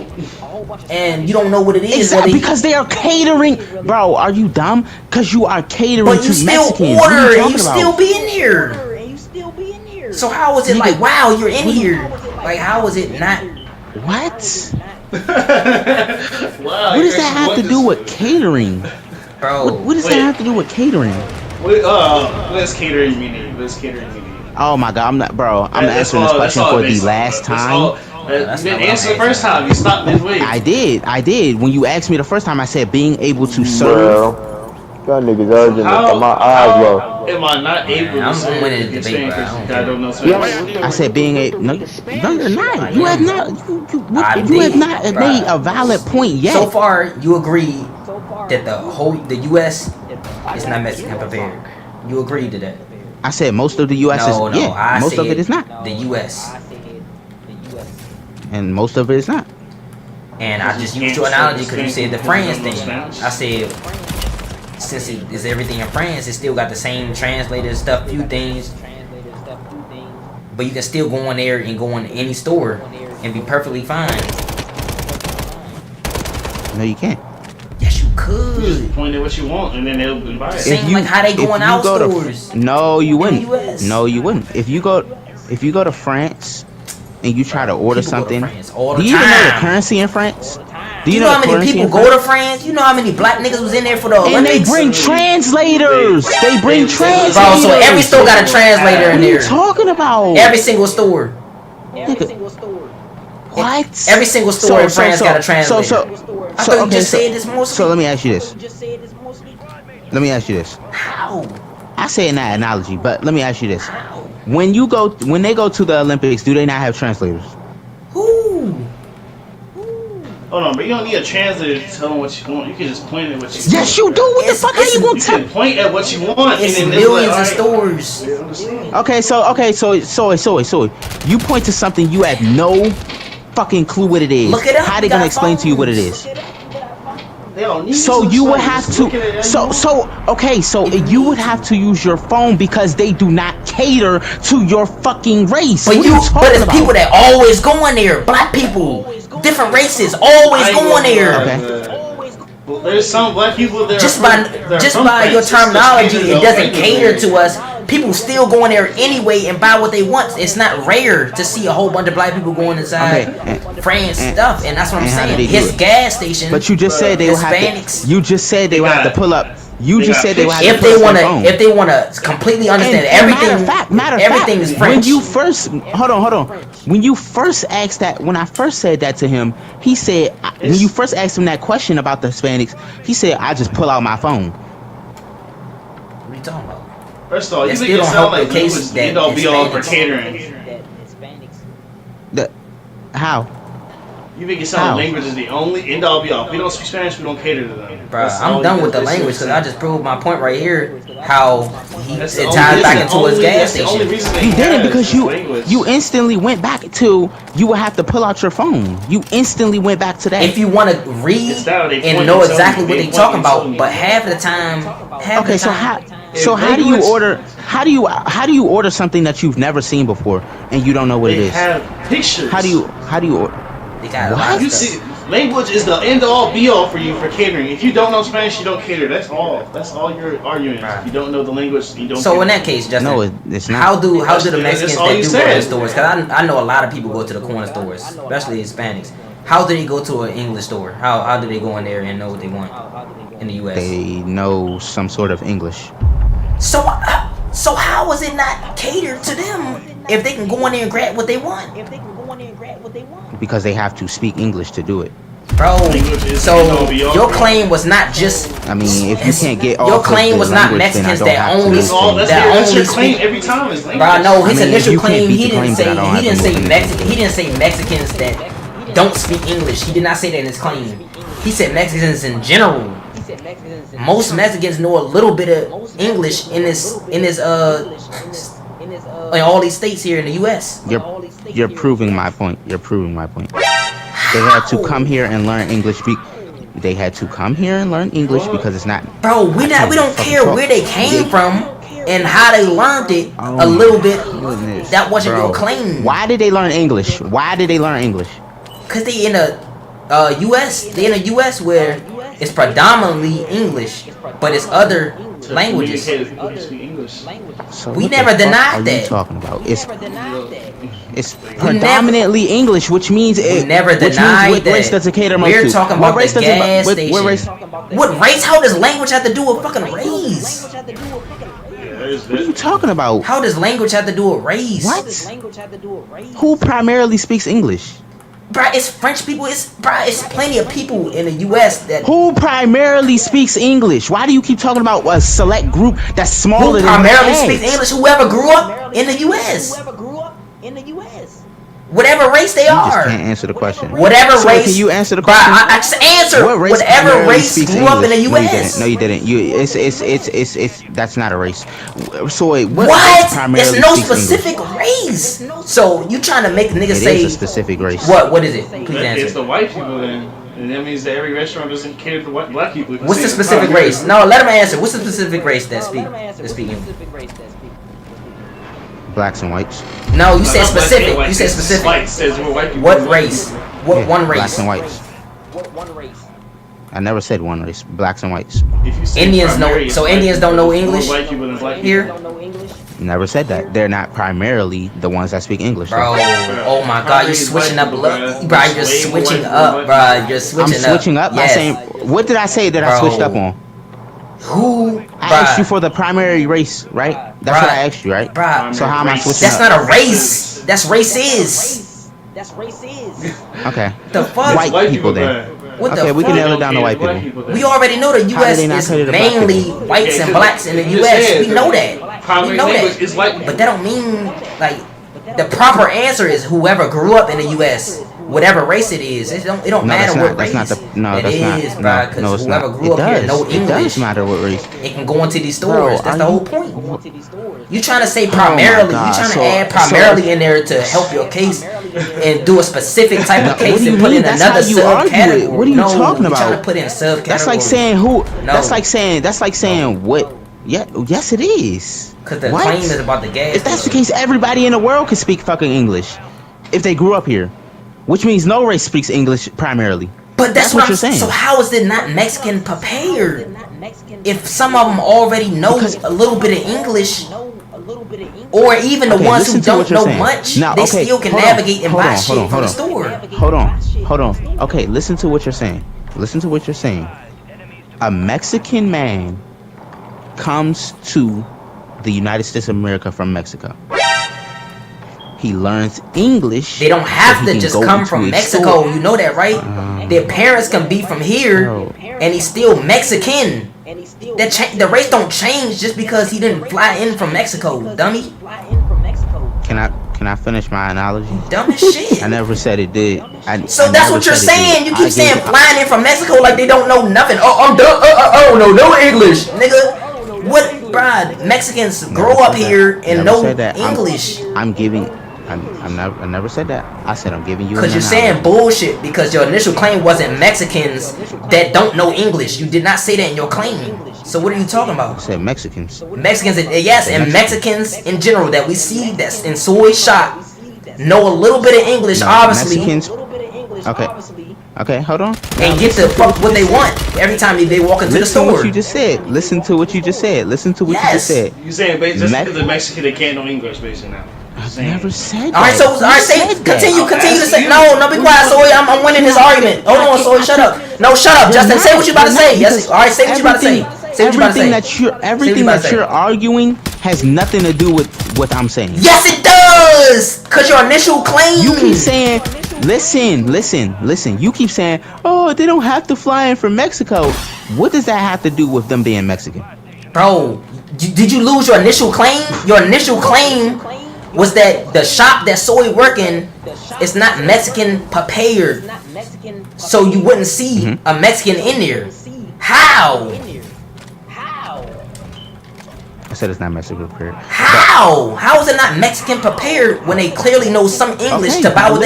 and you don't know what it is. Exactly, really. because they are catering. Bro, are you dumb? Because you are catering But to you still Mexicans. What are order you and you talking still about? be in here. So how is it like, wow, you're in here? Like, how is it not? What? Wow, What does that have to do with catering? Bro, What does that Wait. have to do with catering? What is catering meaning? What is catering meaning? Oh my god, I'm not, bro. I'm That's answering this all- that's question all for it the makes- last that's all- time. You That's didn't not what answer I'm the first time. You stopped midway. I did. When you asked me the first time, I said being able to serve. Bro, y'all niggas urgent. How, My eyes low. how am I not able I'm to serve winning the in debate, Spain bro. I because don't I don't know Spanish? I said being a no, you're not. You have not. I You have did, not bruh. made a valid point yet. so far you agree that the US is not Mexican prepared. You agreed to that? I said most of the U.S. No, is yeah. Most of said it is not, the US. and most of it is not. And I just used your analogy because you said the France thing. I said, since it is everything in France, it still got the same translated stuff, few things. But you can still go in there and go in any store and be perfectly fine. No, you can't. Yes, you could. Point at what you want and then they'll buy it. Same like how they go in our stores. No, you wouldn't. US. No, you wouldn't. If you go to France and you try to order People go to something, France all do the you even know the time. currency in France? Do You know how the many currency people in go France? to France? You know how many black niggas was in there for the And they Olympics? bring translators. They bring translators. Bro, so every store got a translator What in are you there. talking about? Every single store. What? Every single store in France got a translator. So, I thought you just said this mostly. So let me ask you this. How? I say in that analogy, but let me ask you this. How? When they go to the Olympics, do they not have translators? Who? Hold on, but you don't need a translator to tell them what you want. You can just point at what you want. Yes, you do. What the It's- fuck? How you gonna You tell? can point at what you want It's and then they'll be millions like, of "All right." stores. Yeah, I understand. So you point to something you have no fucking clue what it is. Look it up. How they You gonna got explain to you what it phones. is? They don't need So to, you would just have look at it to. as So you would have to use your phone because they do not cater to your fucking race. But What are you but talking it's about? people that always go in there. Black people, different races, always go in there. Okay. Well, there's some black people that Just are by from, that are just from by your France. It's just terminology, catered it to doesn't regular cater people. to us. People still go in there anyway and buy what they want. It's not rare to see a whole bunch of black people going inside Okay, France and- stuff, and that's what I'm and how do saying. they do His it? gas station. But you just said they would have Hispanics. to. You just said they would have to pull up. You They just got said they would have to if pull they up wanna, their phone. if they wanna completely understand And everything, matter of everything fact, is French. when you first hold on, when you first asked that, when I first said that to him, he said when you first asked him that question about the Hispanics, he said I just pull out my phone. What are you talking about? First of all, That you still make it don't sound help like the case language that end all be all for Hispanics- catering. How? You make it sound How? like language is the only end all be all. If we don't speak Spanish, we don't cater to them. Bro, That's all I'm done you with the that's language because I just proved my point right here. How it That's the ties only- back that's into the his only- gas that's the only station. reason they You did it have because is you language. instantly went back to you would have to pull out your phone. You instantly went back to that. If you want to read It's that they and point know and tell exactly you, what they they point talking and tell about, you. but half the time, Okay, so how do you language- order? How do you order something that you've never seen before and you don't know what it They is? have pictures. How do you order? they got a lot You of stuff. see, language is the end all be all for you for catering. If you don't know Spanish, you don't cater. That's all. That's all your argument. Right. If you don't know the language, you don't. So cater. in that case, Justin, No, it's not. how do That's the all Mexicans you that do go to said. the stores? Because I know a lot of people go to the corner stores, especially Hispanics. How do they go to an English store? How do they go in there and know what they want in the U.S.? They know some sort of English. So how is it not catered to them if they can go in there and grab what they want? Because they have to speak English to do it. Bro, Language is so gonna be all your wrong. claim was not just. I mean, if you can't get Your off claim of was the not language, then I Mexicans don't that have to only- That's all. That's, that that's your only claim speak- every time. Is language. Bro, no, his I mean, initial you can't claim beat he the didn't claim, say but I don't he have didn't to say move Mexican he didn't say Mexicans that don't speak English. He did not say that in his claim. He said Mexicans in general. He said Mexicans in Most Mexicans know a little bit of English in all these states here in the U.S. You're proving my point. You're proving my point. They had to come here and learn English. They had to come here and learn English because it's not. Bro, we don't care where they came from and how they learned it Oh a little bit. Goodness, That wasn't bro. your claim. Why did they learn English? Why did they learn English? Cause they in a U.S. They in a U.S. where it's predominantly English, but it's other To languages. communicate with people who speak English. So We what the never fuck denied are that. you talking about? It's We predominantly English, which means it. never which means denied what that. race does it cater most We're to? talking What about race the does it- gas what station. race? What race? How does language have to do with fucking race? Yeah, that is What are you that. talking about? How does language have to do with race? What? Who primarily speaks English? Bruh, it's French people. It's plenty of people in the U.S. that Who primarily speaks English? Why do you keep talking about a select group that's smaller who than primarily that? speaks English. Whoever grew up in the U.S. Whatever race they You just are. can't answer the question. Whatever So race. can you answer the Bruh, question? I just answered. What race Whatever primarily race speaks grew up in the English? U.S. No, you didn't. It's that's not a race. So wait, what? What? race There's primarily no speaks English? specific race. So you trying to make niggas It say is a specific race. what? What is it? Please It's answer. the white people then, and that means that every restaurant doesn't cater to white black people. What's the specific race? No, let him answer. What's the specific race that speak? Blacks and whites. No, you said specific. You said specific. White says we're white people. What race? What Yeah, one Blacks race? and whites. I never said one race. Blacks and whites. If you say Indians know- primary, it's so white Indians people, don't know it's more English white people than black people. Here, Never said that. They're not primarily the ones that speak English. bro. Oh my God, you're switching up. Bro, you're switching up, bro. You're I'm switching up. switching up by Yes. saying, what did I say that I Bro. switched up on? Who? I asked you Bruh, for the primary race, right? That's what I asked you, right? bruh. So how am I switching That's up? not a race. That's racist. Okay. The fuck? White people then. What Okay, the we can fuck? nail it down to white people. We already know the How did U.S. they not is cut it to black mainly people? whites and blacks in the You U.S. said We know that. We Primary know language that. is white people. But that don't mean like the proper answer is whoever grew up in the U.S. Whatever race it is. It don't No, matter that's what not. race. That's not the. No, It that's not. is, bruh, No, because no, it's whoever not. grew up here It know does. English. It does matter what race. It can go into these stores. Bro, That's are the whole you- point. You trying to say my primarily? God, You trying to so- add primarily in there to help your case and do a specific type of What case do you and put mean? in That's another how you argue it. subcategory. What are you No, talking you're trying to about? put in subcategory. That's like saying who? No. That's like saying. That's like saying what? Yeah. Yes, it is. Because the What? claim is about the gas. If that's the station. case, everybody in the world can speak fucking English if they grew up here, which means no race speaks English primarily. But that's what what you're saying. So how is it not Mexican prepared? If some of them already know Because- a little bit of English, or even the Okay, ones who listen to what don't you're know saying. much, Now, they okay, still can hold on, navigate and hold buy on, shit hold on, from the hold on. store. Hold on. Okay, listen to what you're saying. Listen to what you're saying. A Mexican man comes to the United States of America from Mexico. He learns English. They don't have so he to can just go come into from a Mexico. store. You know that, right? Their parents can be from here, Bro. and he's still Mexican. The race don't change just because he didn't fly in from Mexico, dummy. Can I finish my analogy? Dumb as shit. I never said it did. So I that's never what you're said it saying. did. You I keep gave- saying flying in from Mexico like they don't know nothing. Oh, I'm dumb. I don't know no English, nigga. What, bruh? Mexicans grow up here and Never know said that. English. I'm giving. I never said that. I said I'm giving you. Because an you're saying analogy. bullshit because your initial claim wasn't Mexicans that don't know English. You did not say that in your claim. So what are you talking I about? said Mexicans. Mexicans, yes, and Mexicans in general that we see that's in soy shop know a little bit of English, No, obviously, Mexicans. Okay. Okay, hold on. and get the fuck what they want every time they walk into the Listen to store. what you just said. Listen to what you just said. Listen to what you just Yes. said. You saying just Mex- because the Mexican they can't know English, basically now. I never said that. All right, so Who say said that? continue to say no, be quiet, Soy. I'm winning this argument. Hold on, Soy, shut up. No, shut up, Justin. Say what you about to say. Yes, all right, say what you about to say. Say what you about to say. Everything about to that say. you're arguing has nothing to do with what I'm saying. Yes, it does. Cause your initial claim. You keep saying Listen. You keep saying, oh, they don't have to fly in from Mexico. What does that have to do with them being Mexican? Bro, did you lose your initial claim? Your initial claim was that the shop that Soy working is not Mexican prepared, so you wouldn't see a Mexican in there. How? I said it's not Mexican prepared. How? How is it not Mexican prepared when they clearly know some English to buy what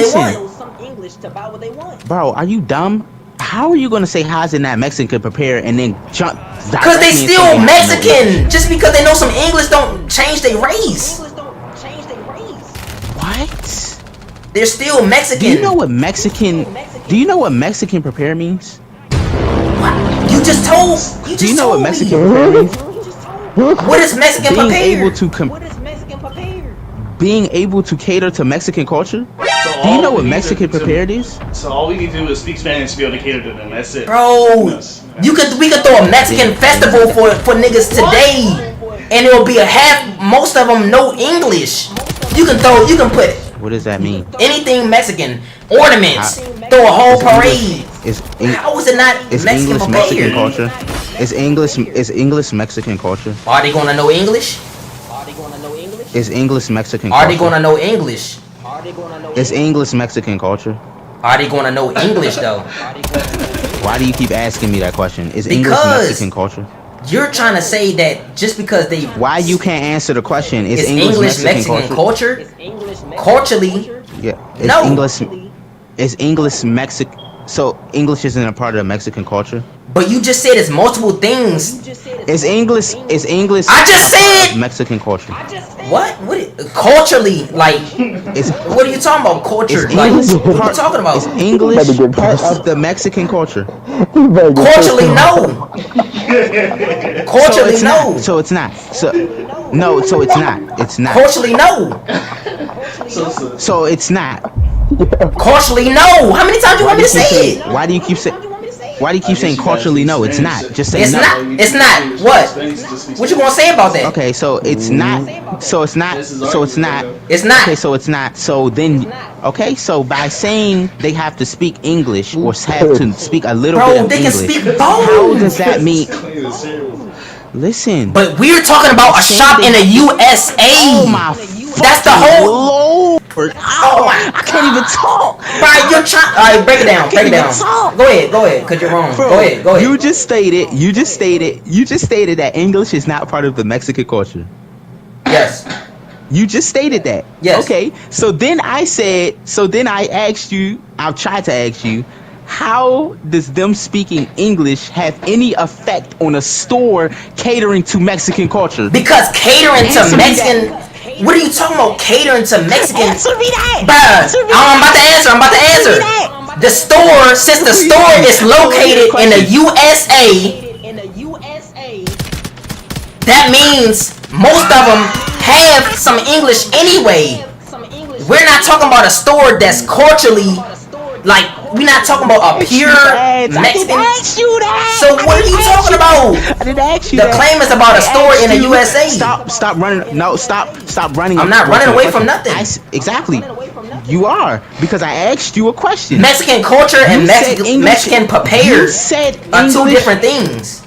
they want? Bro, are you dumb? How are you gonna say how is it not Mexican prepared and then jump? Because they still Mexican. Just because they know some English don't change their race. What? They're still Mexican. Do you know what Mexican prepared means? You just told. Do you know what Mexican prepared means? What is Mexican Being prepared? able to being able to cater to Mexican culture. So Do you know what Mexican prepared is? So all we need to do is speak Spanish to be able to cater to them. That's it. Bro, we could throw a Mexican festival for niggas today, and it will be most of them know English. You can put What does that mean? anything Mexican, ornaments, throw a whole parade. How is it not It's Mexican English Mexican prepared? culture. It's English Mexican culture. Are they gonna know English? It's English Mexican Are culture. they gonna know English? It's English Mexican culture. Are they gonna know English though? Why do you keep asking me that question? It's English Because Mexican culture. you're trying to say that just because they Why you can't answer the question? It's it's English Mexican culture. culturally. Yeah. It's No. English. It's English Mexican. So English isn't a part of Mexican culture. But you just said it's multiple things. It's English. It's English. I just said Mexican culture. what? Culturally, like It's what are you talking about? Culture, It's like English what are part- you talking about? It's English part of the Mexican culture. Culturally, no. Culturally, no. So it's not. So no. So it's not. It's not. Culturally, no. So it's not. Culturally, no. How many times do you want me to say it? Why do you keep saying? Why do you keep saying culturally no? It's not. Just say It's no. not. It's not. What? What you gonna say about that? Okay, so it's not. So it's not. So it's not. It's not. Okay, so it's not. So then, okay, so by saying they have to speak English or have to speak a little bit Bro, of they can English, speak how both. does that mean? Listen. But we're talking about a shop in the USA. Oh my. That's the whole. Lord. Oh my. I can't even talk. Right, you're trying. All right, break it down. Break it down. talk. Go ahead, cause you're wrong. Bro, Go ahead. You just stated that English is not part of the Mexican culture. Yes. You just stated that. Yes. Okay. So then I asked you, I've tried to ask you, how does them speaking English have any effect on a store catering to Mexican culture? Because catering to Answer me Mexican. What are you talking about? Catering to Mexican. Answer me that. Bruh, I'm about to answer. The store, since the store is located in the USA, that means most of them have some English anyway. We're not talking about a store that's culturally, like, we're not talking about a pure Mexican. So what are you talking about? I didn't ask you The that. claim is about a store in the USA. Stop running. No, stop running. I'm not running away from nothing. Exactly. You are, because I asked you a question. Mexican culture and You said English- Mexican You prepared said are two English- different things.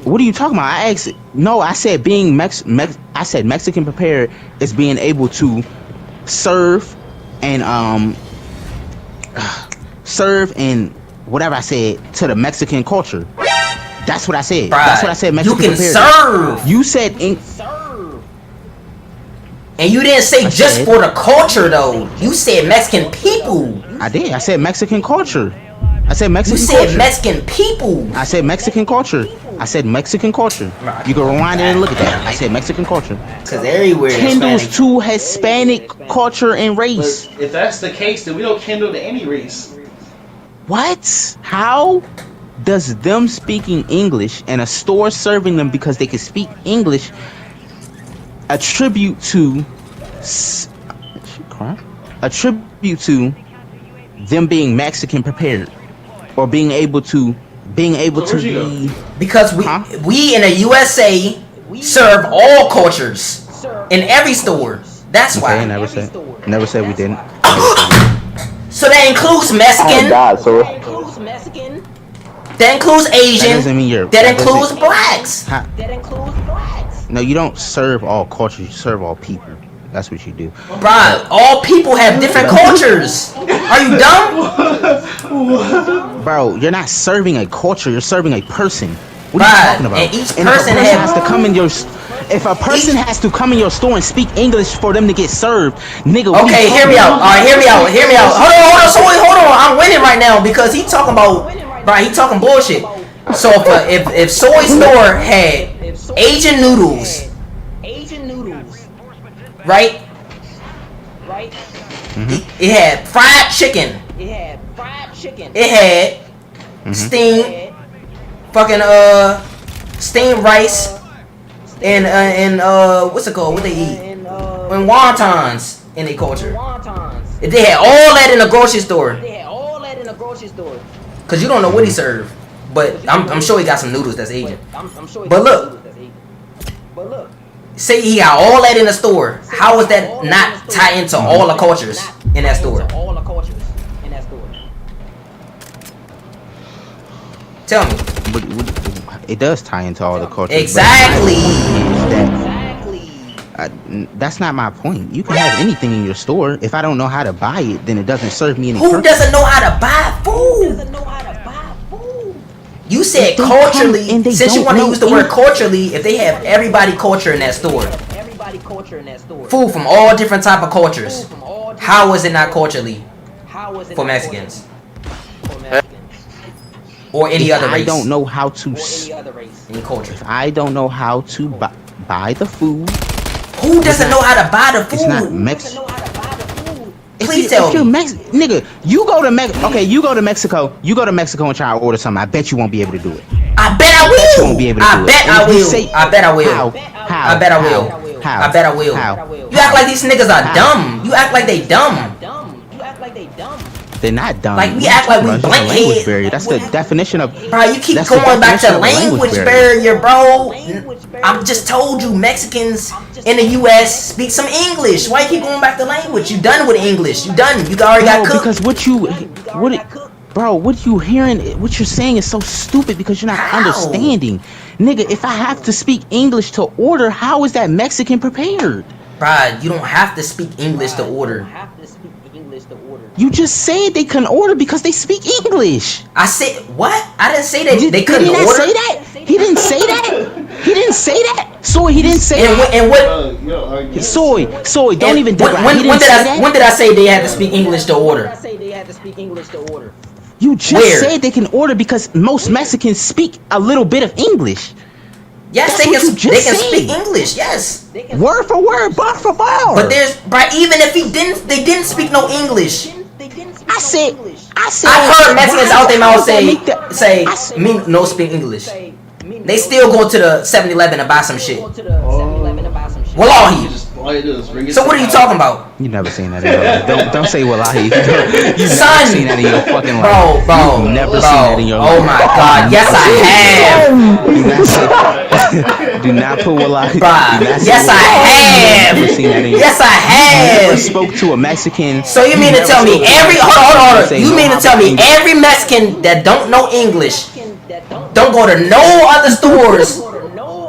What are you talking about? I asked. No, I said being I said Mexican prepared is being able to serve and whatever I said to the Mexican culture. That's what I said. That's what I said. Mexican You can prepared. serve. You said And you didn't say just said- for the culture though. You said Mexican people. I did. I said Mexican culture. I said You Mexican said culture. Mexican people. I said Mexican culture. I said Mexican culture. You can rewind it and look at that. I said Mexican culture. Cause everywhere Kindles Hispanic. to Hispanic culture and race. But if that's the case, then we don't kindle to any race. What? How does them speaking English and a store serving them because they can speak English attribute to them being Mexican prepared or being able to where'd you go? be Because we in the USA serve all cultures in every store. That's okay, why. never said we didn't. So that includes Oh Mexican. God, so That includes Mexican. That includes That Asian. doesn't mean you're. That doesn't- includes blacks. How- That includes blacks. No, you don't serve all cultures. You serve all people. That's what you do. Bruh, all people have different cultures. Are you dumb? Bro, you're not serving a culture. You're serving a person. What are you Bruh, talking about? and each if a person person have- has to come in your. If a person has to come in your store and speak English for them to get served, nigga. what Okay, you hear me talking out. about? Alright, hear me out. Hear me out. Hold on. So wait, hold on. I'm winning right now because he talking about, bruh, he talking bullshit. So if Soy Store had Asian noodles, Asian noodles, right? right? It had fried chicken. It had fried chicken. It had steamed fucking steamed rice and what's it called? What they eat? And And wontons in their culture. wontons. If they had all that in a grocery store, They had all that in a grocery store. cause you don't know what he served, but I'm sure he got some noodles that's Asian. I'm sure. But look. But look. Say he got all that in the store. How is that not tie into all the cultures in that store? All the cultures in that store. Tell me. It does tie into all the cultures. but Exactly. Exactly. that's not my point. You can have anything in your store. If I don't know how to buy it, then it doesn't serve me any Who purpose. doesn't know how to buy food? Doesn't know how to buy food. You said If they culturally. come and they Since you don't want to know use the word any- culturally, if they have everybody culture in that store, Everybody culture in that store. food from all different type of cultures, Food from all different- how is it not culturally How is it for not Mexicans culture for Mexicans or any If other I race? don't know how to. or any other race? Any culture. If I don't know how to buy the food, Who doesn't know how to buy the it's not food? Mex. Know how to buy the food. Please tell if you're me. nigga, you go to Okay, you go to Mexico. You go to Mexico and try to order something. I bet you won't be able to do it. I bet I You will. won't be able to I do bet it. I And if you will. say- I bet I will. How? I bet I will. How? I bet I will. How? You act like these niggas are How? dumb. You act like they dumb. Dumb. You act like they dumb. They're not dumb. Like, we What you act like talking we about? It's just a blank language head. barrier. That's the definition of. Bro, you keep That's the going back to definition of a language language barrier, bro. Language barrier. I'm just told you Mexicans in the U.S. speak some English. Why you keep going back to language? You done with English. You done. You already got No, cooked. because what you hearing, what you're saying is so stupid because you're not How? understanding. Nigga, if I have to speak English to order, how is that Mexican prepared? Bruh, you don't have to speak English to You order. have to speak English to order. You just said they couldn't order because they speak English. I said what? I didn't say that they Did couldn't he not order. say that? He didn't say that. He didn't say that. Soy, he didn't say And that. what? Soy, don't and even. when, he when didn't did say I that. when did I say they had to speak English to I order? say they had to speak English to order. You just Where? said they can order because most Mexicans speak a little bit of English. Yes, That's they what can. you just They can said. speak English. Yes. They can Word for word, bar for bar. But there's, but even if they didn't speak no English. They didn't speak I no said, English. I've heard Mexicans out their mouth say I said- me no speak English. Say, me They no- still go to the 7-Eleven and buy some shit. Go to the 7-Eleven and buy some shit. Wallahi. All you do is bring it. So what are you talking about? You never seen that in your life. Don't say wallahi. You've never Son. seen that in your fucking Bro, life. bro, You've never bro. seen that in your Oh life. my god, yes I have. Do not say, do not put wallahi. Do Bruh, not say yes I wallahi. have. You've never seen that in your Yes I never have. spoke to a Mexican. So you mean to tell me every hold on. You mean to tell me every Mexican that don't know English don't go to no other stores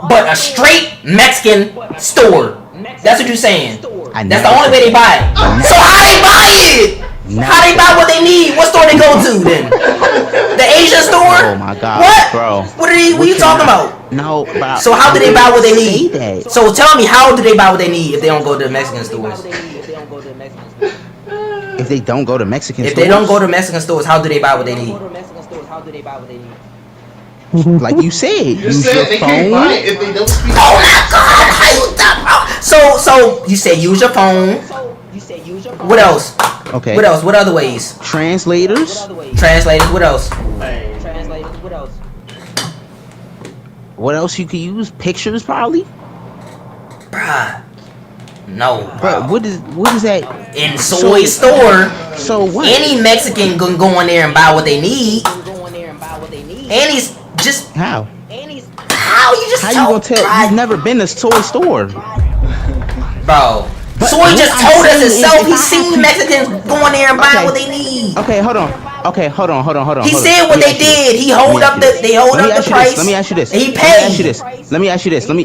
but a straight Mexican store? That's what you're saying. That's the only way they buy it. So how they buy it? How they buy what they need? What store they go to then? The Asian store? Oh my god, What? bro. What are you talking about? No, bro. So how do they buy what they Say need? that. So tell me, how do they buy what they need if they don't go to the Mexican stores? If they don't go to Mexican If stores, they don't go to Mexican stores, how do they buy what they need? Go to Mexican stores. How do they buy what they need? like you said, You use said your they can't phone. buy it if they don't speak. Oh my god, how you dumb? So you say use your phone. So you say use your phone. What else? Okay. What else? What other ways? What Translators. other ways? Translators. What else? Translators. What else? What else you could use? Pictures, probably. Bruh. No. But what is that? In Soy store, So what? any Mexican can go in there and buy what they need. You go in there and buy what they need. And he's just How? And he's how you just How you told- gonna tell? Bruh, You've never been to toy store. Bro, Soy just told us himself. He If I seen have to- Mexicans going there and buying Okay. what they need. Okay, hold on. Okay, hold on. He said what they did. He hold up the price. Let me ask you this. He Let me ask you paid. this. Let me ask you this. Let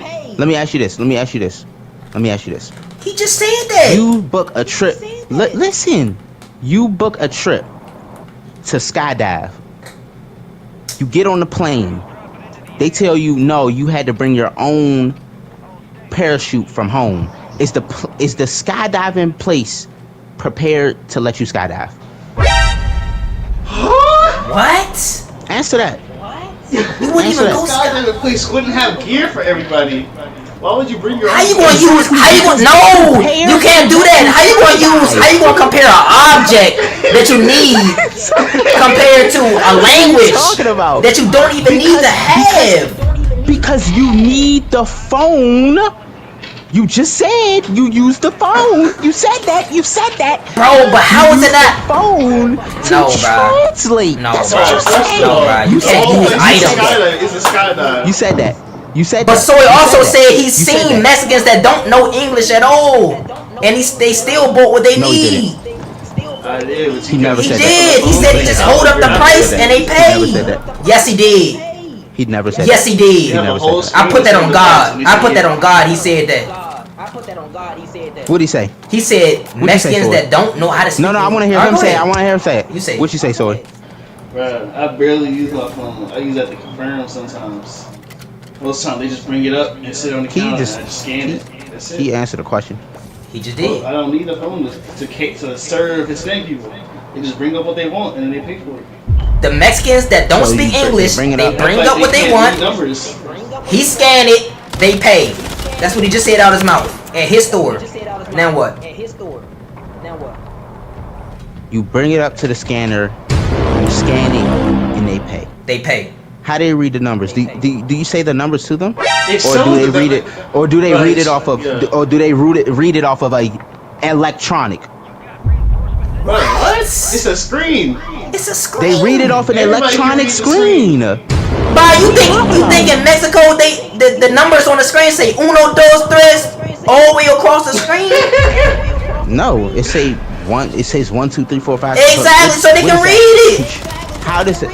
me ask you this. Let me ask you this. Let me ask you this. He just said that. You book a trip. Listen. You book a trip to skydive. You get on the plane. They tell you no, you had to bring your own parachute from home. Is the skydiving place prepared to let you skydive? What? Answer that. You wouldn't even go Guys in the place wouldn't have gear for everybody. Why would you bring your own? How you gonna use? How you gonna? No, you can't do that. How you gonna use? How you gonna compare an object that you need compared to a language Talking about? that you don't even need to have? Because you need the phone. You just said you use the phone. You said that. You said that. Bro, but how is it not? Phone to No, bro. translate. No, That's bro. what you're saying. No, bro. You can't use items. It's a skydive. You said that. You said But that. Soy You also that. said he's You said seen that. Mexicans that don't know English at all, and they still bought what they No, he need. I did. But He never He said did. that. He said he just hold up the price and they He never said paid. that. Yes, he did. He never said Yes, that. he did. never said that. I put that on God. I put that on God. He said that. I put that on God. He said that. What'd he say? He said you say, Mexicans Soy? that don't know how to speak. No, I want to hear Alright, him go say it. ahead. I want to hear him say it. You say it. What you say, Soy? Bruh, I barely use my phone. I use that to confirm sometimes. Most times they just bring it up and sit on the He counter just- and I just scan it. That's it. He answered the question. He just Well, did. I don't need a phone to serve Hispanic people. They just bring up what they want and then they pay for it. The Mexicans that don't So speak you English, bring it they up. bring Like, up what they can't want. read numbers. He scanned it. They pay. That's what he just said out his mouth at his store. Just said out his Now mouth. what? At his store. Now what? You bring it up to the scanner, you scan it, and they pay. They pay. How do they read the numbers? Do you say the numbers to them, It or shows do they that read it, or do they Right, read it off of, yeah. or do they read it off of a electronic? What? It's a screen. It's a screen. They read it off an Everybody can electronic read the screen. screen. But you think in Mexico the numbers on the screen say uno, dos, tres all the way across the screen? No, it say one. It says 1, 2, 3, 4, 5. Exactly, so they What can is read that? it. How does it?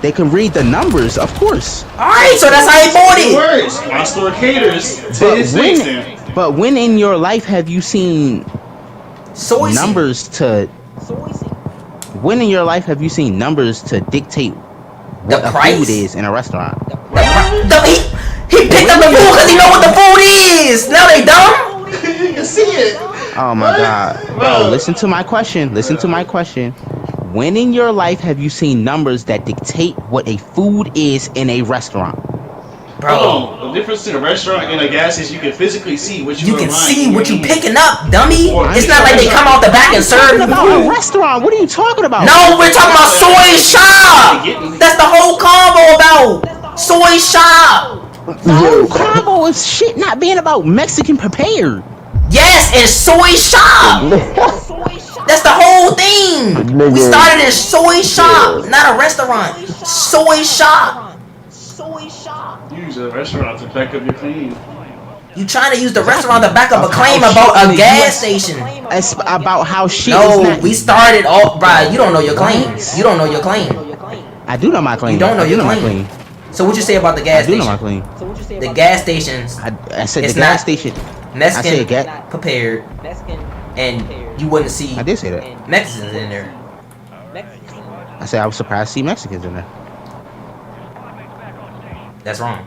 They can read the numbers, of course. Alright, so that's how he bought It it. works. My store caters to But his when, thing. but when in your life have you seen Soy numbers to? When in your life have you seen numbers to dictate what a price? food is in a restaurant? He picked up the food because he know what the food is. Now they dumb. You can see it. Oh my What? God, bro! Listen to my question. Listen to my question. When in your life have you seen numbers that dictate what a food is in a restaurant? Bro, Hold on. The difference in a restaurant and a gas is you can physically see what you are can buying see in what your you hand. picking up, dummy. Or- It's not like they come out the back and serve you About a food. restaurant? What are you talking about? No, we're talking about Soy Shop. That's the whole combo about Soy Shop. The whole combo is shit not being about Mexican prepared. Yes, and Soy Shop. That's the whole thing. We Nigga. started in Soy Shop, not a restaurant. Soy Shop. Soy shop. You use a restaurant to back up your claim. You trying to use the restaurant to back up a claim about a gas station? It's about how shit is No, not. we started all, bruh. You don't know your claims. You don't know your claim. I do know my claim. You don't know I do your know my claim. claim. So what you say about the I gas do know my station? claim. So what you say The about gas stations, I said It's the gas not- station. Mexican I said gas. prepared, Mexican and you wouldn't see I did say that. Mexicans in there. Mexican. I said I was surprised to see Mexicans in there. That's wrong.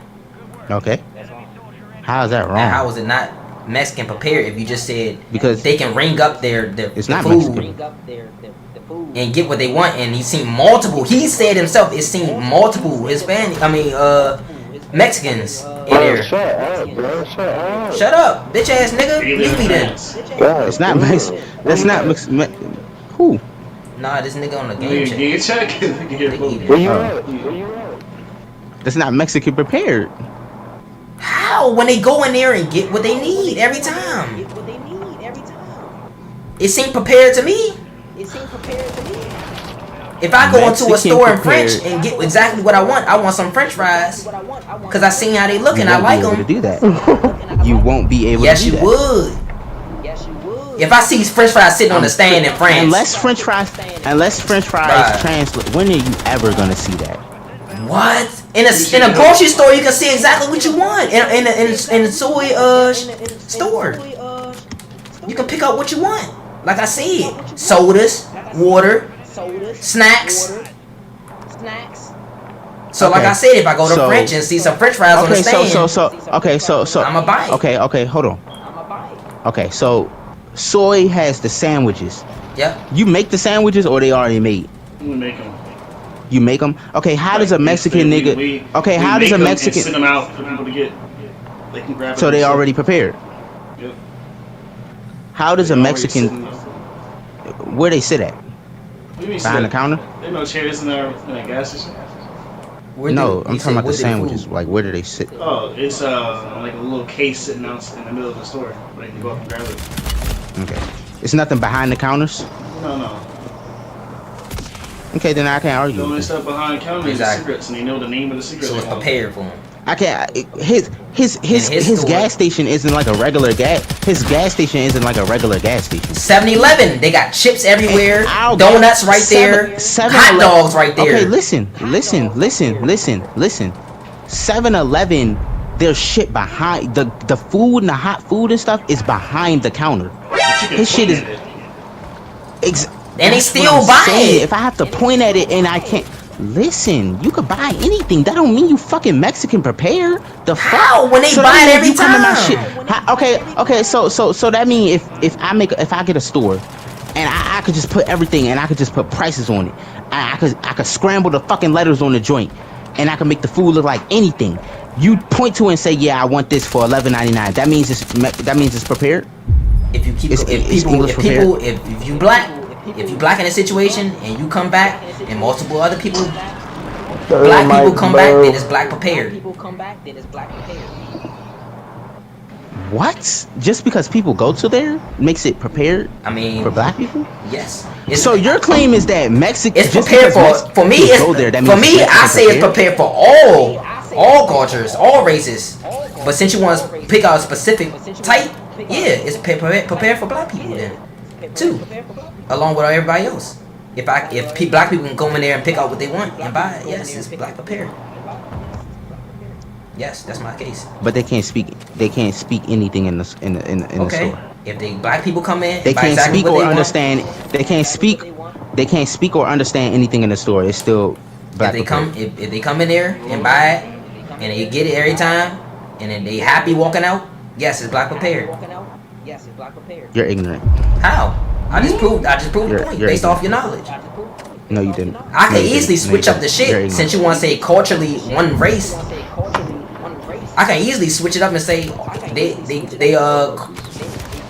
Okay. That's wrong. How is that Now, how wrong? is it not Mexican prepared if you just said Because they can ring up their It's the not food Mexican. Bring up their the food. and get what they want, and he's seen multiple. He said himself, it's seen multiple Hispanic. Mexicans in Bro, there. shut up, bro. Shut up. Shut up, bitch ass nigga. Leave me then. God, It's not dude. Mex. That's not Mex. Who? Nah, this nigga on the You game get a check. check. You can get They food. eat Where it. you Oh. at? Where you at? That's not Mexican prepared. How? When they go in there and get what they need every time. Get what they need every time. It seemed prepared to me. It seemed prepared to me. If I go into a Mexican store in prepared. French and get exactly what I want some French fries. What I want. Cause I seen how they look You and I won't like be able to them. do that. You won't be able Yes, to do you that. would. Yes, you would. If I see French fries sitting on the stand in France, Unless French fries Right. translate, when are you ever gonna see that? what? In a grocery store, you can see exactly what you want. In a soy store, you can pick out what you want. Like I said, sodas, water, snacks. So like Okay. I said, if I go to So- French and see some French fries on the Okay, stand, so I'ma buy it. Okay, hold on. Okay, so soy has the sandwiches. Yep. You make the sandwiches or they already made? We make them. You make them? Okay, how does a Mexican nigga? Okay, how does a Mexican? Send them out for people to get. They can grab. So it they themselves. already prepared. Yep. How does a They already Mexican? sitting- Where they sit at? What do you mean Behind the sit? counter? There no chairs in a gas station. Where No, did- I'm you talking said, about the where did sandwiches. food? Like, where do they sit? Oh, it's like a little case sitting out in the middle of the store. Where you can go up and grab it. Okay, it's nothing behind the counters. No. Okay, then I can't The argue. only with you. stuff behind the counter is the Exactly. cigarettes, and they know the name of the cigarette. So it's they want. prepared for him. I can't. His his store. gas station isn't like a regular gas. His gas station isn't like a regular gas station. 7-Eleven, they got chips everywhere, I'll- donuts right there, 7-Eleven hot dogs right there. Okay, listen. 7-Eleven, there's shit behind the food and the hot food and stuff is behind the counter. But you can His shit point is. at it. And they That's what still I'm buy saying. it. If I have to point at it and I can't listen, you could buy anything. That don't mean you fucking Mexican prepare. The fuck? How? When they So buy that it means every you come in my time. shit. Okay. So that means if I get a store, and I could just put everything and I could just put prices on it. I could scramble the fucking letters on the joint, and I can make the food look like anything. You point to it and say, yeah, I want this for $11.99. That means it's prepared. If you keep, It's English if you black in a situation and you come back and multiple other people, black people come back, then it's black prepared. What? Just because people go to there makes it prepared I mean, for black people? yes. So your claim is that Mexican? It's prepared for me. Go there, that For means me, it's I say it's prepared? prepared for all cultures, all races. But since you want to pick out a specific type, yeah, it's prepared for black people then too, along with everybody else. If black people can go in there and pick out what they want and buy it, yes, it's black prepared. Yes, that's my case. But they can't speak. They can't speak anything in the Okay, store. if the black people come in, They and buy can't exactly speak what or they want, understand. They can't speak. They can't speak or understand anything in the store. It's still black. if they come in there and buy it and they get it every time and then they happy walking out, yes, it's black prepared. You're ignorant. How? I just proved the point You're based off your knowledge. No, you didn't. I No, can you didn't. easily No, you switch up didn't. the You're shit ignorant. since you want to say culturally one race. I can easily switch it up and say they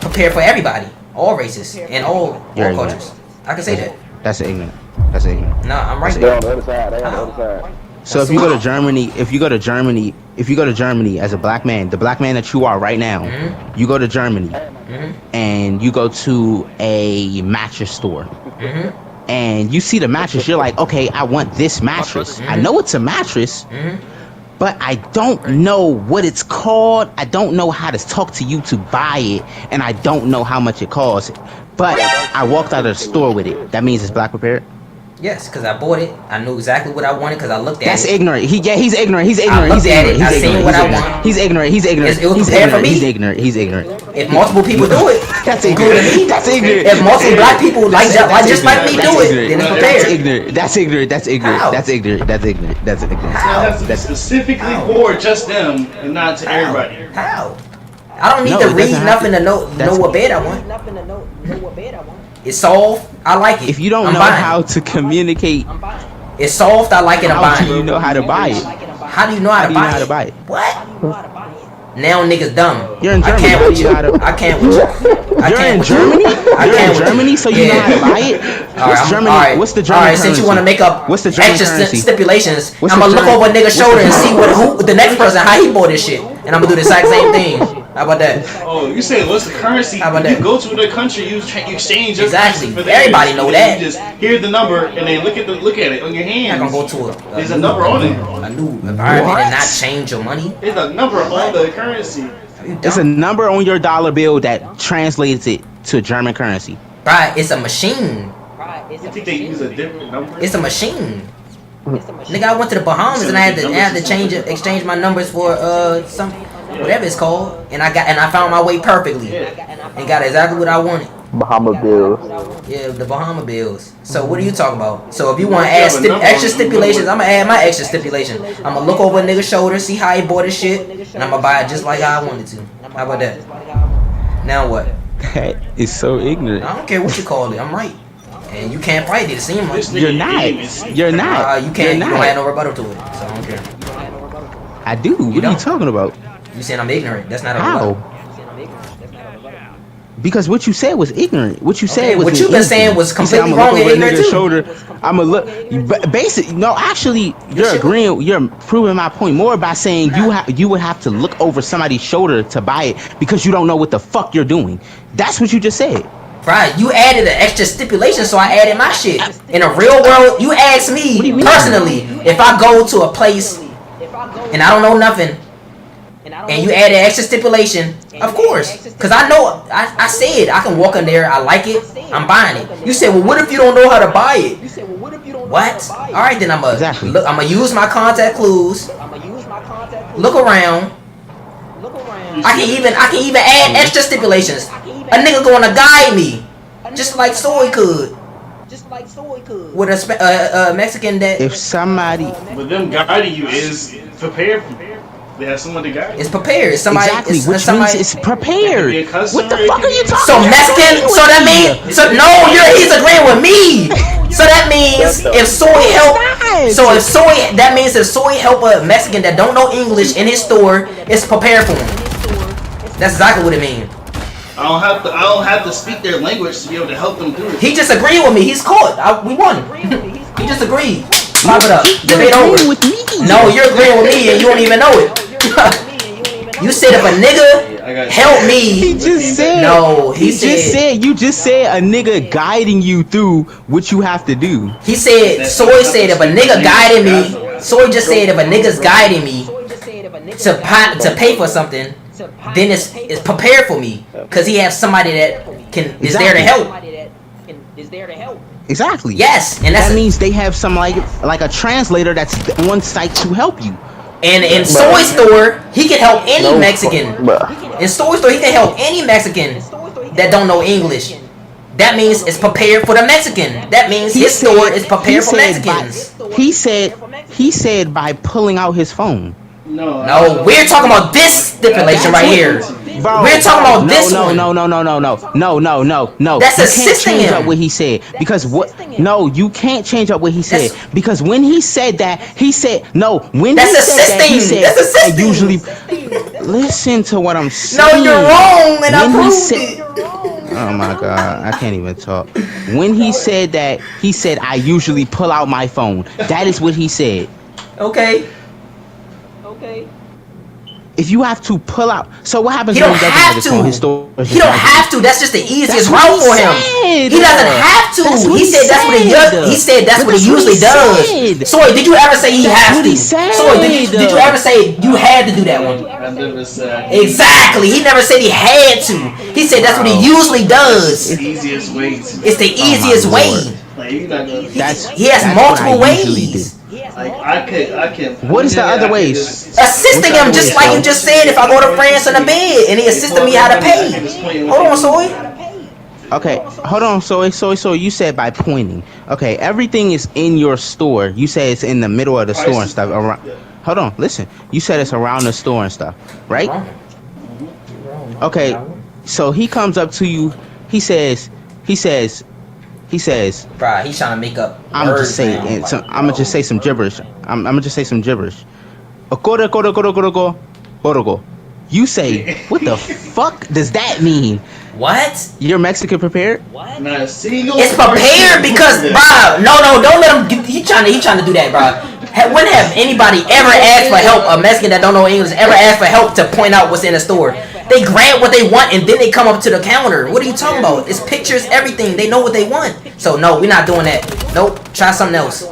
prepare for everybody, all races and all You're ignorant. cultures. I can say that. That's ignorant. That's ignorant. No, I'm right. They're on the other side. They're on the other side. So if you go to Germany, if you go to Germany as a black man, the black man that you are right now, Mhm. you go to Germany Mhm. and you go to a mattress store Mhm. and you see the mattress, you're like, okay, I want this mattress. I know it's a mattress, Mhm. but I don't know what it's called. I don't know how to talk to you to buy it, and I don't know how much it costs. But I walked out of the store with it. That means it's black prepared. Yes, because I bought it. I knew exactly what I wanted because I looked at That's it. ignorant. He's ignorant. He's ignorant. He's looked at ignorant. it. I He's seen ignorant. what I He's ignorant. want. He's ignorant. He's ignorant. It was He's prepared for ignorant. me. He's ignorant. He's ignorant. If multiple people do it, That's including ignorant. me, That's ignorant. if multiple black people like just like me That's do it, ignorant. then it's That's prepared. ignorant. That's ignorant. That's ignorant. How? That's ignorant. That's ignorant. That's ignorant. It has to be That's specifically for just them and not to everybody. How? I don't need No, to it read doesn't have nothing to- to know that's- what bed I want. It's soft. I like it. if you don't I'm know buying how it. to communicate, It's soft. I like it. I'm how do buying you it. know how to buy it? How do you know how How to do you know buy how it? to buy it? What? Now niggas dumb. You're in I Germany. can't How with do you. you know how to- I can't with you. I You're can't in with you. Germany? I You're can't in with you. Germany, so you know how to buy it? What's Germany? Alright. What's the German Alright, since currency? you want to make up What's the German extra currency? stipulations, What's I'm the gonna look German- over a nigga's what's shoulder the- and see who the next person how he bought this shit, and I'm gonna do the exact same thing. How about that? Oh, you say what's the currency? How about you that? go to the country, you exchange your Exactly. currency for theirs. Everybody know And then that. You just hear the number and then look at it on your You're not hands. gonna go to There's a number on it. a new environment and not change your money. There's a number on the currency. It's a number on your dollar bill that translates it to German currency. Right, it's a machine. I think they use a different number. It's a machine. Nigga, I went to the Bahamas and I had to exchange my numbers for some whatever it's called, and I found my way perfectly and got exactly what I wanted. Bahama Bills. Yeah, the Bahama Bills. So what are you talking about? So if you want to add extra stipulations, I'm gonna add my extra stipulation. I'm gonna look over a nigga's shoulder, see how he bought his shit, and I'm gonna buy it just like how I wanted to. How about that? Now what? That is so ignorant. I don't care what you call it. I'm right, and you can't fight it. It seems like You're not. You're not. you can't. You're You don't not. have no rebuttal to it. So I don't care. I do. What are you don't? talking about? You saying I'm ignorant? That's not a How? rebuttal. Because what you said was ignorant. What you said was what you've been saying was completely you said, wrong I'ma and look over a ignorant nigga's too. shoulder. I'ma look. Basic. No, actually, you're agreeing. You're proving my point more by saying you would have to look over somebody's shoulder to buy it because you don't know what the fuck you're doing. That's what you just said. Right, you added an extra stipulation, so I added my shit. In a real world, you asked me personally if I go to a place and I don't know nothing, and you add an extra stipulation, of course, because I know, I said I can walk in there, I like it, I'm buying it. You said, well, what if you don't know how to buy it? What? All right, then I'm gonna use my contact clues, look around. I can even add extra stipulations. A nigga gonna guide me, just like Soy could. With a Mexican that If somebody But them guiding you is prepared. They have someone to guide. is prepared, somebody, exactly, it's which somebody. means it's prepared. It could be a customer, What the it fuck could are you be- talking So about? Mexican, so that means, he's agreeing with me. So that means if Soy help, that means if Soy help a Mexican that don't know English in his store, it's prepared for him. That's exactly what it means. I don't have to speak their language to be able to help them do it. He just agreed with me. He's caught. We won. He just agreed. Pop it up. Debate over. with me. No, you're agreeing with me and you don't even know it. You said if a nigga help He me. just said. No, he just said. You just said a nigga guiding you through what you have to do. He said, Soy said if a nigga guided me, Soy just said if a nigga's guiding me to pay for something, then it's prepared for me because he has somebody that is there to help. Exactly. Yes, and that means they have some like a translator that's on site to help you. And in Soy store, he can help any Mexican. In Soy store, he can help any Mexican that don't know English. That means it's prepared for the Mexican. That means his store is prepared for Mexicans. He said by pulling out his phone. No, we're talking about this stipulation right here. Bro, we're talking about this one. No. That's you assisting can't change him. up what he said because what? No, you can't change up what he said because when he said that, he said no. When That's he said that, he assisting. said That's assisting. I usually listen to what I'm No, saying. you're wrong, and I When he proved said- it. Oh my god, I can't even talk. When he said that, he said I usually pull out my phone. That is what he said. Okay. If you have to pull out, so what happens He when don't he doesn't have have his phone? His to. store is He don't just have to. That's just the easiest That's what route he for him. said. He doesn't have to. That's what He he said that's what he said. does. He said that's But what he that's what usually he does. said. Soy, did you ever say he That's has what to? he said. Soy, did you ever say you had to do that one? I never said. Exactly. He never said he had to. He said that's what he usually does. It's the easiest way to. It's the easiest way. Like you're not gonna. He has multiple ways. Like I can. What is the other ways? Assisting him just like you just said. If I go to France in a bed and he assisted me how to pay. Hold on, Soy. Okay, hold on. So you said by pointing. Okay, everything is in your store. You say it's in the middle of the store and stuff. Around. Hold on, listen. You said it's around the store and stuff, right? Okay, so he comes up to you. He says. Bruh, he's trying to make up. I'm gonna just say. words now. I'm gonna just say some gibberish. I'm gonna just say some gibberish. Go. You say, what the fuck does that mean? What? You're Mexican prepared? Not a single. It's prepared because, bro. No, don't let him. He trying to do that, bro. When have anybody ever asked for help? A Mexican that don't know English ever asked for help to point out what's in the store? They grab what they want and then they come up to the counter. What are you talking about? It's pictures, everything. They know what they want. So no, we're not doing that. Nope. Try something else.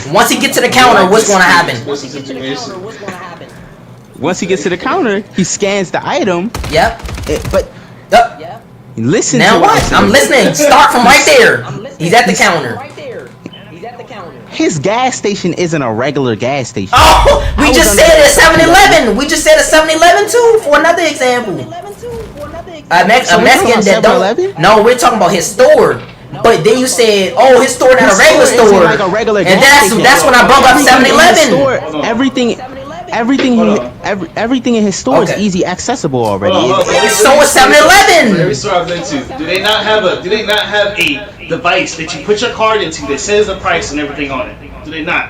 Once he gets to the counter, what's gonna happen? What's the situation? Once he gets to the counter, he scans the item. Yep. But Yep. Yeah. listen Now to what? I'm listening. Start from right there. I'm listening. He's at the counter. Right there. He's at the counter. His gas station isn't a regular gas station. Oh, we I just was said under- at 7-Eleven. We just said at 7-Eleven too for another example. 11 too for another example. A So we're Mexican talking that about don't. 7-Eleven? No, we're talking about his store. But then you said, oh, his store not His a regular store isn't store. like a regular And gas station. that's when I brought up Everything in his 7-Eleven. store- Everything in his store is Okay. easy accessible already. Hold on. So is 7-Eleven. Every store I've been to, do they not have a device that you put your card into that says the price and everything on it? Do they not?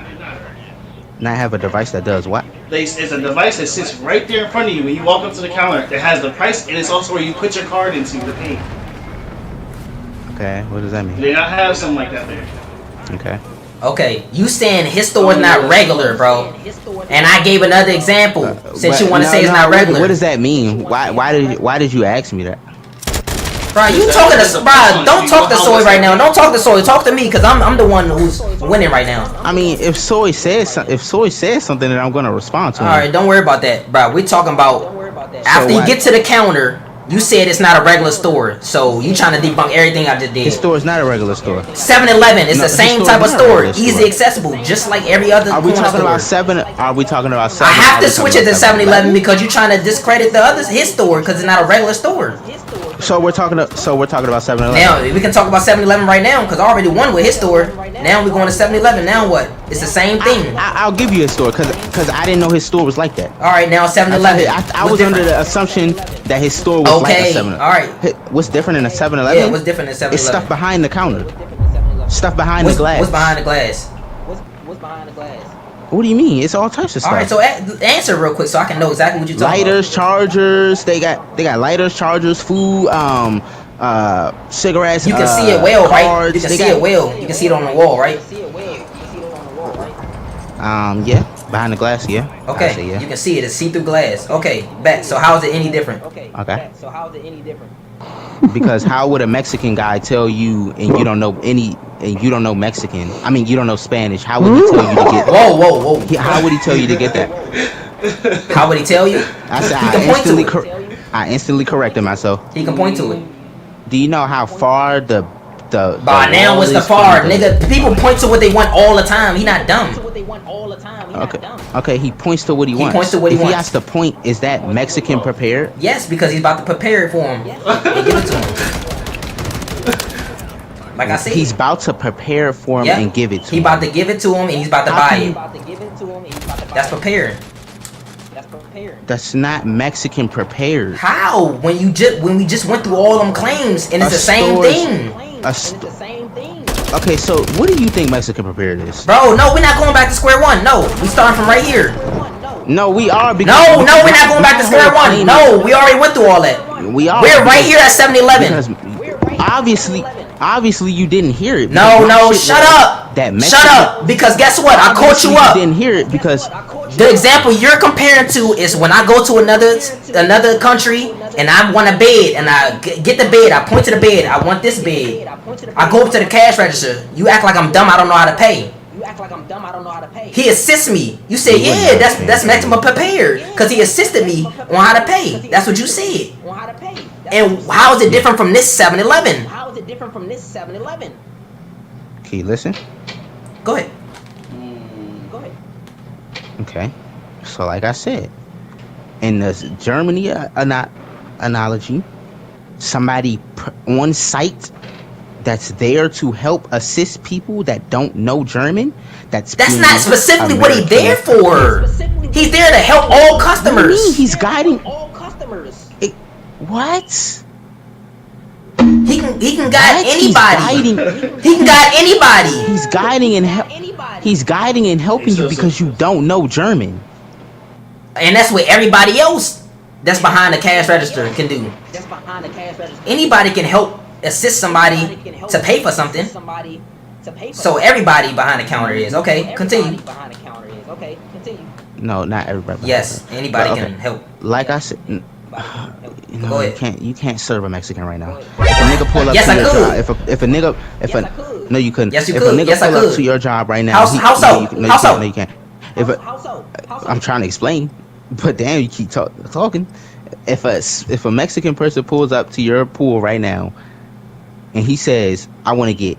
Not have a device that does what? It's a device that sits right there in front of you when you walk up to the counter that has the price, and it's also where you put your card into to pay. Okay, what does that Do mean? they not have something like that there? Okay. Okay, you saying his store is not regular, bro. And I gave another example since you want to say it's not regular. What does that mean? Why did you ask me that? Bro, you talking to bro? Don't talk to Soy right now. Don't talk to Soy. Talk to me, cause I'm the one who's winning right now. I mean, if Soy says something, then I'm gonna respond to him. All right, don't worry about that, bro. We're talking Don't about worry about that. after So you what? get to the counter. You said it's not a regular store, so you trying to debunk everything I just His did. store is not a regular store. 7-Eleven, it's No, the his same store type of is not a store, regular easy store. accessible, just like every other Are we corner talking store. about 7? Are we talking about 7? I have to switch it to 7-Eleven because you're trying to discredit the others his store because it's not a regular store. So we're talking about 7-Eleven. Now we can talk about 7-Eleven right now because I already won with his store. Now we're going to 7-Eleven. Now what? It's the same thing. I'll give you his store because I didn't know his store was like that. All right, now 7-Eleven. I was under the assumption that his store was like a Okay, 7-Eleven. all right. What's different in a 7-Eleven? Yeah, what's different than 7-Eleven? It's stuff behind the counter. Stuff behind the glass. What's behind the glass? What's behind the glass? What do you mean? It's all types of stuff. All right, so answer real quick so I can know exactly what you're talking Lighters, chargers. They got lighters, chargers, food, cigarettes. about. You can see it well, right? cards. You can They see got- it well. You can see it on the wall, right? See it well. You can see it on the wall, right? Yeah, behind the glass. Yeah. I Okay, say yeah. you can see it. It's see-through glass. Okay, bet. So how is it any different? Okay. Okay. So how is it any different? Because how would a Mexican guy tell you and you don't know Mexican? I mean, you don't know Spanish. How would he tell you to get? Whoa. How would he tell you to get that? How would he tell you? I said He can point to it. I instantly corrected myself. He can point to it. Do you know how far the By now, wall it's the is far, from the- nigga. People point to what they want all the time. He not dumb. To what they want all the time. We Okay. not dumb. Okay, he points to what he wants. points to what he if wants. he has to point, is that Mexican prepared? Yes, because he's about to prepare it for him and give it to him. Like I said, He's about to prepare it for him Yep. and give it to he him. about to give it to him and he's about to How buy can it. About to give it to him. And he's about to buy That's it. prepared. That's prepared. That's not Mexican prepared. How? When we just went through all them claims and it's A the same store's- thing. Claims, A and st- it's the same thing. Okay, so what do you think Mexican prepared is? Bro, no, we're not going back to square one. No, we starting from right here. No, we are because No, we're not going back to square one. No, we already went through all that. We are. We're right here at 7-Eleven. Because obviously you didn't hear it. No, because my shit shut was up. That Shut Mexican, up. Because guess what? I caught you obviously up. You didn't hear it because The example you're comparing to is when I go to another country and I want a bed and I get the bed. I point to the bed. I want this bed. I go up to the cash register. You act like I'm dumb. I don't know how to pay. You act like I'm dumb. I don't know how to pay. He assists me. You say, He wouldn't yeah, know how to that's pay. maximum prepared because he assisted me on how to pay. That's what you said. On how to pay. That's And what you how is it different from this 7-Eleven? said. How is it different from this 7-Eleven? Can you listen? Go ahead. Go ahead. Okay. So like I said, in the Germany analogy, somebody on site that's there to help assist people that don't know German. That's That's being not specifically what he's there American. for. He's there to help all What do you mean? customers. He's guiding. All customers. What? He can guide What? He's anybody. guiding. He can guide anybody. He's guiding and Anybody. he's guiding and helping you because you don't know German. And that's what everybody else that's behind the cash register can do. That's behind the cash register. Anybody can help assist somebody to pay for something. Somebody to pay for So something. everybody behind the counter is. Okay, Everybody continue. behind the counter is. Okay, continue. No, not everybody. Yes, anybody But, okay. can help. Like I said, Everybody you Go know, ahead. you can't serve a Mexican right now. Go If a nigga pull up Yes, to I your could. job, if a nigga, Yes, I could. no, you couldn't. Yes, you if could. a nigga Yes, I pull up could. to your job right now, How so? no, How so? No, you can't. If a, How so? How so? I'm trying to explain. But damn, you keep talking. If a Mexican person pulls up to your pool right now, and he says, "I want to get."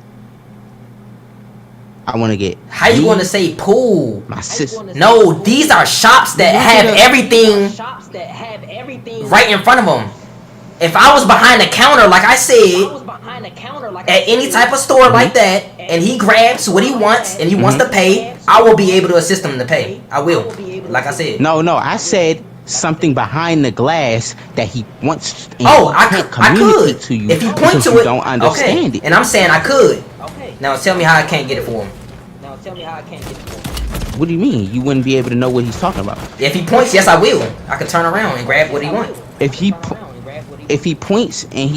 How you gonna say pool? My sister. No, these are shops that have everything right in front of them. If I was behind the counter, like I said, at any type of store like that, and he grabs what he wants and he wants to pay, I will be able to assist him to pay. I will, like I said. No, I said something behind the glass that he wants. I could. To you if he points to you it, don't understand it. And I'm saying I could. Now tell me how I can't get it for him. What do you mean? You wouldn't be able to know what he's talking about? If he points, yes, I will. I can turn around and grab what he wants. If he points and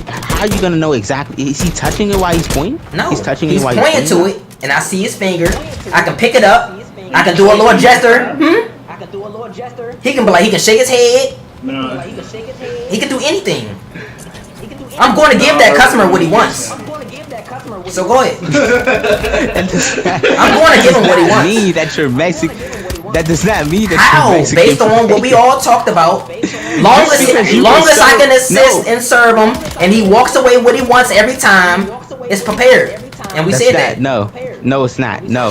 how are you gonna know exactly? Is he touching it while he's pointing? No, he's touching he's it while pointing he's to it, and I see his finger. I can pick it up. I can do a little gesture. He can be like, he can shake his head. He can do anything. I'm going to give that customer what he wants. So go ahead. I'm going to give him what he wants. Mean that you're Mexican. That does not mean that how? you're Mexican. Based on what we all talked about. Long as I can assist and serve him, and he walks away what he wants every time, it's prepared. And we said that. No, it's not. No.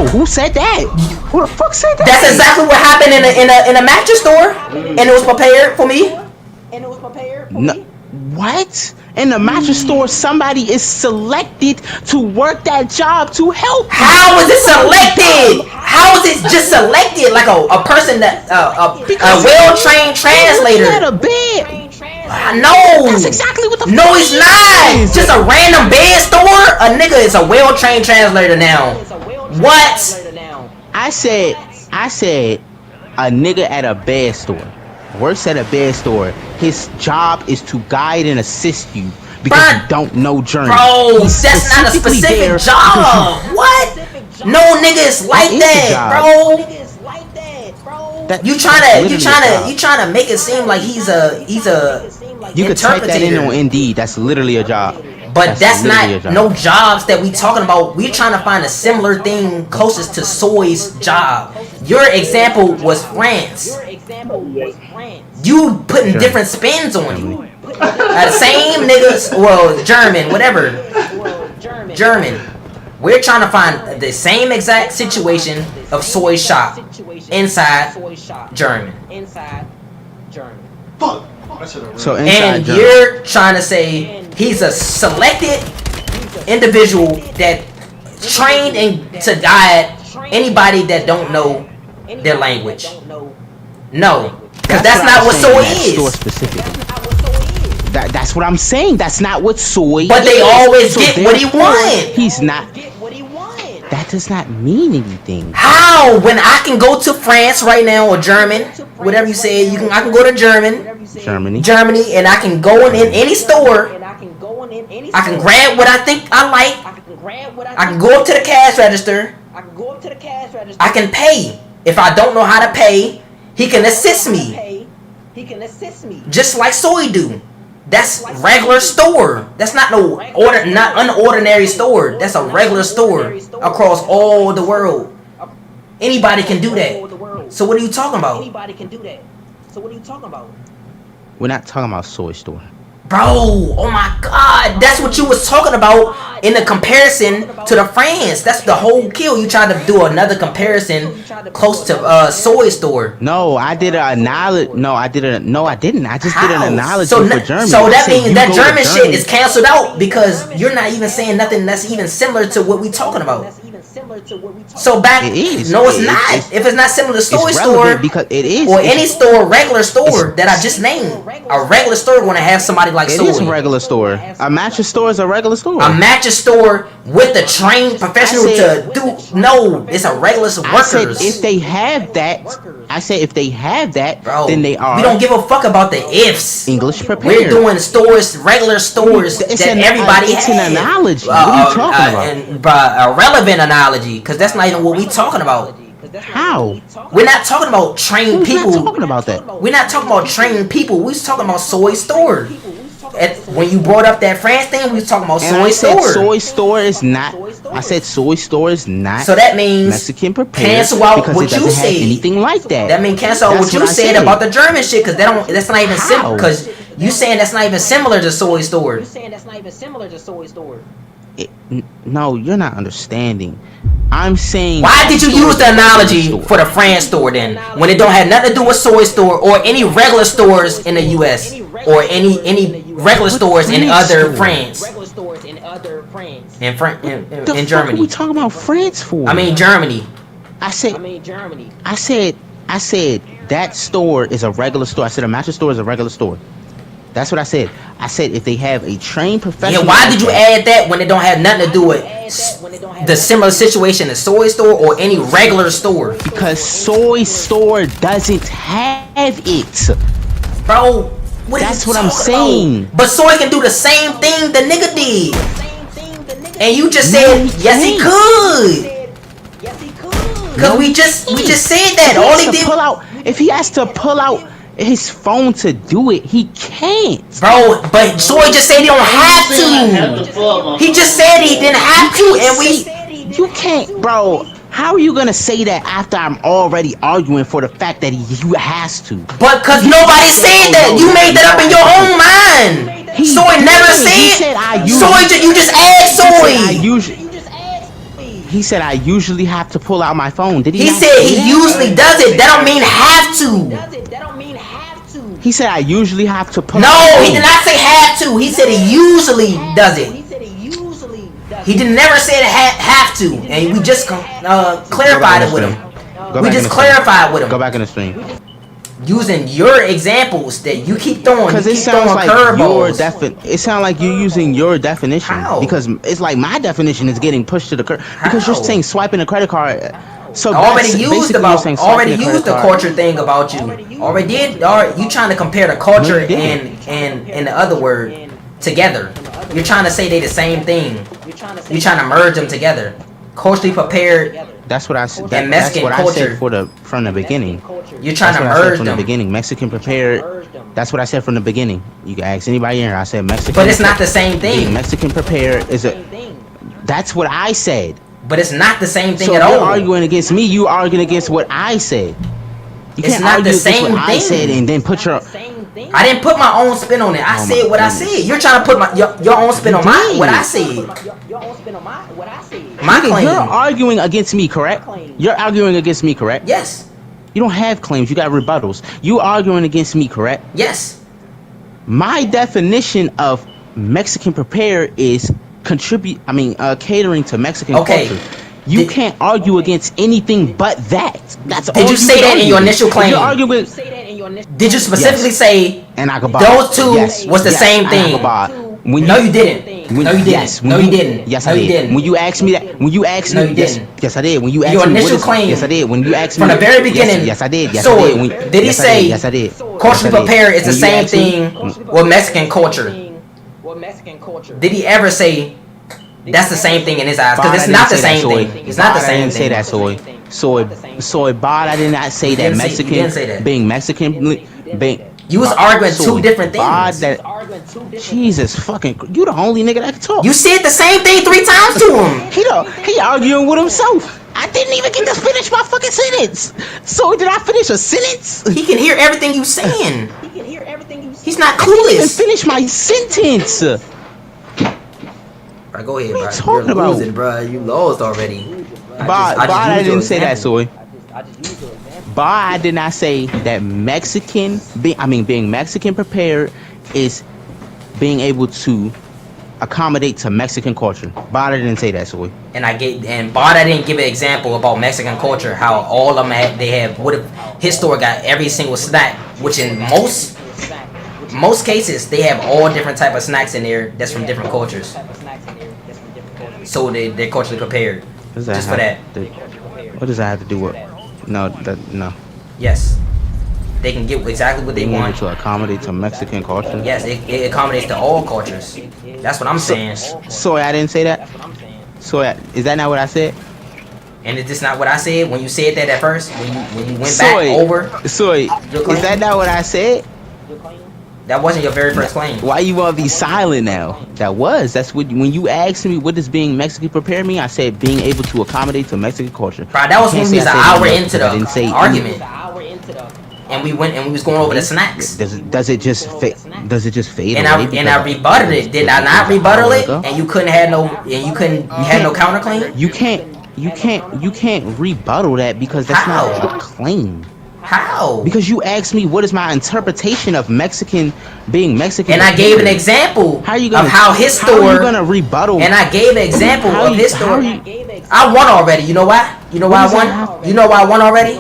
Who said that? Who the fuck said that? That's exactly what happened in a mattress store, and it was prepared for me. No. What? In the mattress store, somebody is selected to work that job to help. How is it selected? How is it just selected? Like a person that a well-trained translator. At a bed. No. That's exactly what the. No, it's not. Just a random bed store. A nigga is a well-trained translator now. What? I said a nigga at a bed store. Works at a bed store. His job is to guide and assist you because you don't know German. Bro, that's not a specific job. What? No nigga is like that, bro. You trying to make it seem like he's a you could type that in on Indeed. That's literally a job. But that's not no jobs that we talking about. We trying to find a similar thing closest to Soy's job. Your example was France. You putting different spins on you. The same niggas, well, German, whatever. German. We're trying to find the same exact situation of Soy's shop inside German. Fuck. So and German. You're trying to say he's a selected individual that trained to guide anybody that don't know their language. No, because that's not what Soy is. Store specific. That's what I'm saying. That's not what Soy is. But they always get what he wants. He's not. That does not mean anything. How? When I can go to France right now or German, whatever you say, I can go to Germany, and I can go in any store. I can grab what I think I like. I can go up to the cash register. I can pay. If I don't know how to pay, he can assist me. Just like Soy do. That's regular store. That's not not unordinary store. That's a regular store across all the world. Anybody can do that. So what are you talking about? We're not talking about Soy store. Bro, oh my God, that's what you was talking about in the comparison to the France. That's the whole kill. You tried to do another comparison close to Soy store. No, I did an analogy. No, I didn't. I just did an analogy for Germany. So that means that German shit is canceled out because you're not even saying nothing that's even similar to what we talking about. So back, it is. No, it's not. If it's not similar to Soy store, because it is, or any store, regular store that I just named, a regular store going to have somebody like Soy. It is a regular store. A mattress store is a regular store. A mattress store with a trained professional to do. No, it's a regular workers. I said if they have that. Bro, then they are. We don't give a fuck about the ifs. English prepared. We're doing stores, regular stores that everybody has. It's an analogy. What are you talking about? A relevant analogy, because that's not even what we talking about. How? We're not talking about trained people. We're not talking about that. We're not talking about trained people. We're talking about Soy store. When you brought up that France thing, we was talking about Soy store. Soy store is not I said soy store is not So that means Mexican prepared cancel out because what it doesn't you have said. anything like that. That means cancel out That's what you what I said said. about the German shit, because that's not even How? similar. Because you saying that's not even similar to soy store. You saying that's not even similar to soy store? No, you're not understanding. I'm saying. Why did you store use the is a analogy store. for the France store then, when it don't have nothing to do with soy store or any regular stores in the U.S. or any regular stores in other France, Regular stores in other France. in The fuck are we Germany? talking about France for? I mean Germany. I said Germany. I said that store is a regular store. I said a mattress store is a regular store. That's what I said. I said if they have a trained professional. Yeah, why did you add that when it don't have nothing to do with the similar situation as soy store or any regular store? Because soy store doesn't have it. Bro, what That's are you what I'm talking saying. about? But soy can do the same thing the nigga did. And you just No, said he yes he can't. could. Yes, he could. Cause we just said that. All he did, If he has to pull out his phone to do it, he can't. bro. But Soy just said he don't have to. He just said he didn't have to, and we. You can't, bro. How are you gonna say that after I'm already arguing for the fact that he has to? But cause nobody said that. You made that up in your own mind. Soy never said. Soy, you just asked Soy. He said I usually have to pull out my phone. Did he? He not said say he that? usually does it. That don't mean have to. That don't mean have to. He said I usually have to pull. No, out my he did phone. not say have to. He said he usually does it. He said he usually does. He did never say have to, and we just clarified it with him. We just clarified with Go him back in the stream. using your examples that you keep throwing. Because You it keep sounds throwing like your curveballs. it sounds like you're using your definition. How? Because it's like my definition is getting pushed to the curb. Because you're How? saying swiping a credit card. So I already that's used basically about you're saying swiping already a credit used the card. culture thing about you. Already did. You trying to compare the culture No, you didn't. and the other word together. You're trying to say they the same thing. You're trying to merge them together. Culturally prepared. That's what I said. And That's Mexican what I culture. said from the beginning. You're trying That's to what I said merge from them. the beginning. Mexican prepared. That's what I said from the beginning. You can ask anybody in here. I said Mexican. But it's not the same being thing. Mexican prepared is a. That's what I said. But it's not the same thing So at if you're all. arguing against me, you arguing against what I said. You It's can't not argue the against same what I thing. said and then put your. I didn't put my own spin on it. I Oh said my what I goodness. said. You're trying to put your own spin on my did. what I said. Your own spin on what I said. My Nigga, claim. you're arguing against me, correct? You're arguing against me, correct? Yes. You don't have claims. You got rebuttals. You arguing against me, correct? Yes. My definition of Mexican prepared is catering to Mexican Okay. culture. You Did- can't argue against anything but that. That's Did all you say can that in your argue. initial If claim? You're arguing Say that in your initial. Did you specifically Yes. say and Akabah. those two Yes. was the Yes. same And thing? Akabah. When No, you didn't. When, No, you didn't. Yes, when No, you didn't. Yes, No, I you did. didn't. When you asked me that, when you asked No, me, you yes, didn't. yes, I did. When you asked Your me, what initial is- claim yes, I did. When you asked from me the very beginning. yes, I did. Yes, So, I did. When, did he yes, I say did. Yes, I did. culturally Yes, I did. prepared is the When you same asked me- thing with Mexican culture? What Mexican culture? Did he ever say that's the same thing in his eyes? Because Bod, it's I not the didn't say same that, thing. Soy. It's not the Bod, I same didn't say thing. that, Soy. Bod, I did not say that didn't say- you Mexican didn't say that. being Mexican being. You was arguing Soy. two different Bod, things. that Jesus fucking, you the only nigga that can talk. You said the same thing 3 times to him. He arguing with himself. I didn't even get to finish my fucking sentence. So did I finish a sentence? He can hear everything you saying. He can hear everything you say. He's not I didn't even clueless. finish my sentence. Bro, go ahead, What are you bro. talking You're about? losing, bro. You lost already. Bod, I didn't say that, Soy. I just used your example. But I did not say that being Mexican prepared is being able to accommodate to Mexican culture. But I didn't say that, Soy. And Bada didn't give an example about Mexican culture, how all of them what if his store got every single snack, which in most cases they have all different type of snacks in there that's from different cultures. So they're culturally prepared. Just for that. What does that have to do with? No. Yes. They can get exactly what they Being able want. to accommodate to Mexican culture. Yes, it accommodates to all cultures. That's what I'm saying. Soy, I didn't say that. Soy, is that not what I said? And is this not what I said when you said that at first? When you went back over? Soy, Your claim? is that not what I said? That wasn't your very first claim. Why you want to be silent now? That's what, when you asked me what does being Mexican prepare me, I said being able to accommodate to Mexican culture. Bro, that was You when can't we was say an I said hour enough into because I didn't say the anything. argument. The hour into the. And we was going over the snacks. Does it just fade And away? I because rebutted it. Did I not rebuttal it? And you couldn't have no you had no counterclaim? You can't rebuttal that because that's not How? a claim. How? Because you asked me what is my interpretation of Mexican being Mexican. And I gave an example How you gonna, of how his How are you store. gonna rebuttal? And I gave an example How of you- his how store. you- I won already. You know why? You know why I won? You know why I won already?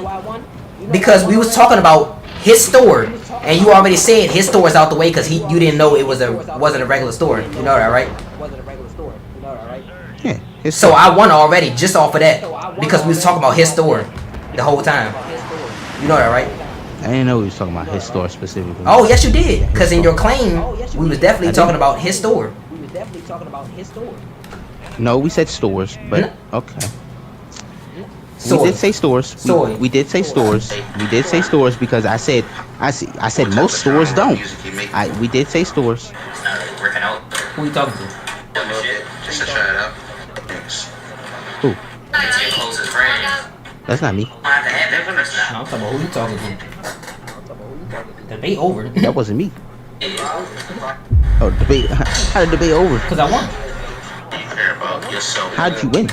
Because we was talking about his store, and you already said his store is out the way because you didn't know it wasn't a regular store. You know that, right? Wasn't a regular store. You know that, right? Yeah, his So I won already just off of that because we was talking about his store the whole time. You know that, right? I didn't know we was talking about his store specifically. Oh yes, you did. Because in your claim, we was definitely talking about his store. We was definitely talking about his store. No, we said stores, but okay. Soy. We did say stores. Soy. We did say stores. We did say stores because I said most stores don't. We did say stores. It's not really working out. Who you talking to? A little bit, just to try it out. Thanks. Who? It's your closest friend. That's not me. I have to have that person. No, I'm talking about who you talking to. Debate over. That wasn't me. Oh, debate. How did debate over? Because I won. You care about yourself. How did you win?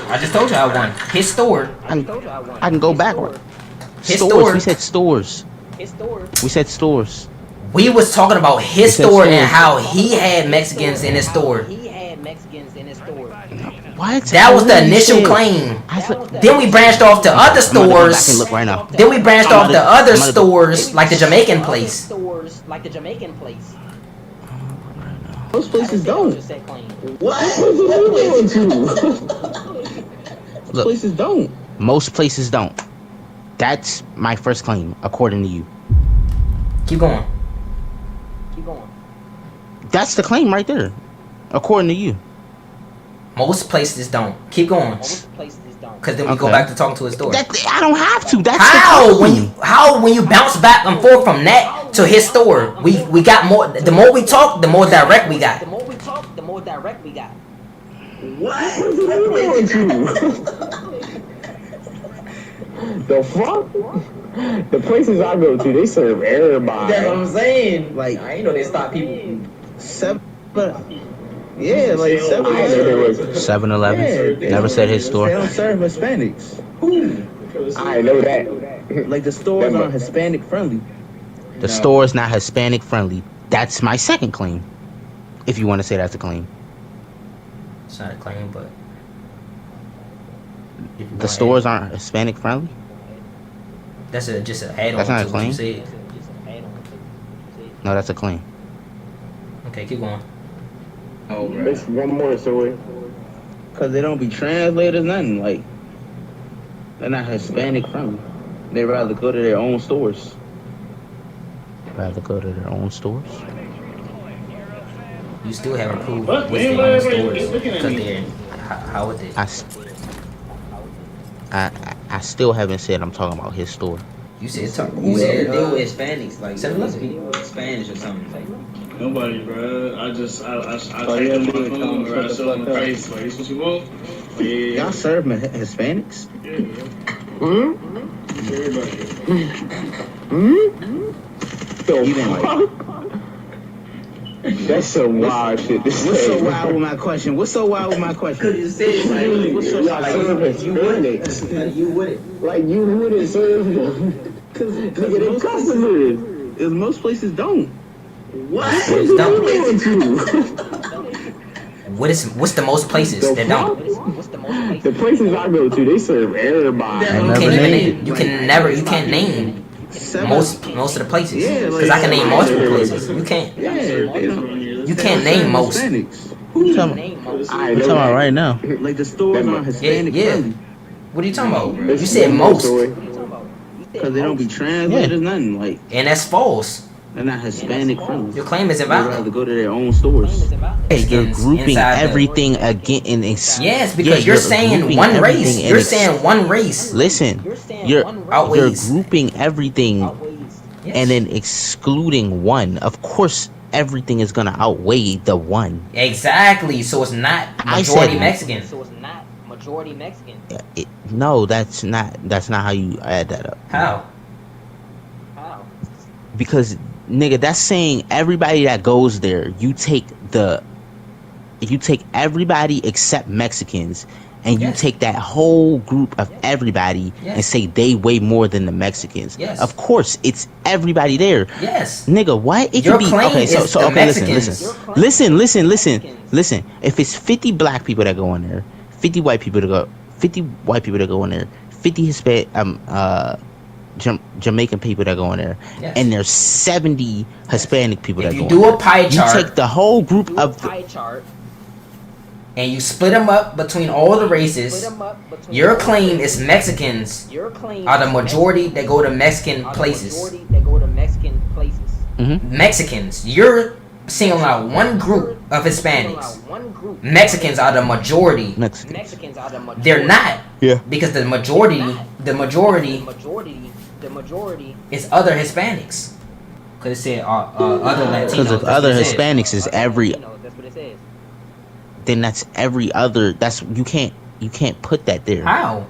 I just told you I won. His store. I can go backward. His Stores. store. We said stores. His store. We said stores. We was talking about his We said store stores. and how he had Mexicans in his store. He had Mexicans in his store. What? That was the I already initial said- claim. I said- Then we branched off to other I'm gonna go back and stores. look right now. Then we branched I'm off to gonna- other I'm gonna- stores like the Jamaican place. Stores like the Jamaican place. Most places don't. Look, Places don't. most places don't. That's my first claim, according to you. Keep going. Keep going. That's the claim right there, according to you. Most places don't. Keep going. Most places don't. Cause then we go Okay. back to talking to his store. That I don't have to. That's How the when claim. you bounce back and forth from that to his store, we got more. The more we talk, the more direct we got. The more we talk, the more direct we got. The fuck? The places I go to, they serve everybody. That's what I'm saying. Like I ain't know they stop people. Yeah, like 7-Eleven. 7-Eleven. Yeah, Never said his store. They don't serve Hispanics. I know that. Like the stores aren't Hispanic friendly. The store is not Hispanic friendly. That's my second claim. If you want to say that's a claim. It's not a claim, but if you The stores aren't Hispanic friendly. That's just an add-on. That's not a to what you claim. said. No, that's a claim. Okay, keep going. Oh, bro. It's one more, so because they don't be translators, nothing. Like, they're not Hispanic friendly. They rather go to their own stores. Rather go to their own stores. You still haven't proved What? which Man, their own wait, stores looking at because me. they're how would they? I still haven't said I'm talking about his store. You said talk. Who You said deal with Hispanics? Like 7-Eleven. Spanish or something. Like, Nobody, bro. I take yeah, them dude, my come phone, bro. I shut the show them fuck up. face. Like, this what you want? Yeah. Y'all serve Hispanics? That's some wild shit. What's so wild with my question? What's so wild with my question? you said like, What's so wild? You wouldn't. you wouldn't. Like you wouldn't serve them. Cause nigga, they customers. Is most places don't. What? What's the most places that don't? What's the most places? The places I go to, they serve everybody. You can't even name. You can't name most of the places Yeah, because I can name multiple places. You can't. You can't name most. Who you talking Name most. I I'm talking about right now? Like the stores aren't Hispanic Yeah. friendly. What are you talking about? You said most, Cause they don't be translators, nothing. Like and that's false. they're not Hispanic friendly. Your claim is They rather invalid. go to their own stores. Hey, you're Mexicans grouping inside the- everything again in Yes, because you're saying grouping one race. everything in You're ex- saying one race. Listen, You're saying you're one race you're Outweighs. grouping everything outweighs. and then excluding one, of course everything is gonna outweigh the one. Exactly. So it's not I majority said- Mexican. So it's not majority Mexican. No, that's not how you add that up. How? How? Because nigga, that's saying everybody that goes there, you take everybody except Mexicans, and you Yes. take that whole group of everybody and Yes. say they weigh more than the Mexicans. Yes. Of course, it's everybody there. Yes. Nigga, what? It Your could be claim okay. is So the okay, Mexicans. Your claim listen. is the Mexicans. Listen. If it's 50 black people that go in there, 50 white people that go in there, 50 Hispanic Jamaican people that go in there, Yes. and there's 70 Hispanic people If that you go do in a there. pie You chart take the whole group Do a of pie chart. and you split them up between all the Split races, 'em up between your all claim races. is Mexicans Your claim are the is majority that go to Mexican are the places. majority that go to Mexican places. Mexicans. You're singling out one group of Hispanics. One group. Mexicans are the majority. Mexicans. Mexicans are the majority. They're not. Yeah. Because the majority The majority. is other Hispanics. Cause it said other Latinos. Because if That's other what it said. Hispanics is every, That's what it says. then that's every other. That's you can't put that there. How?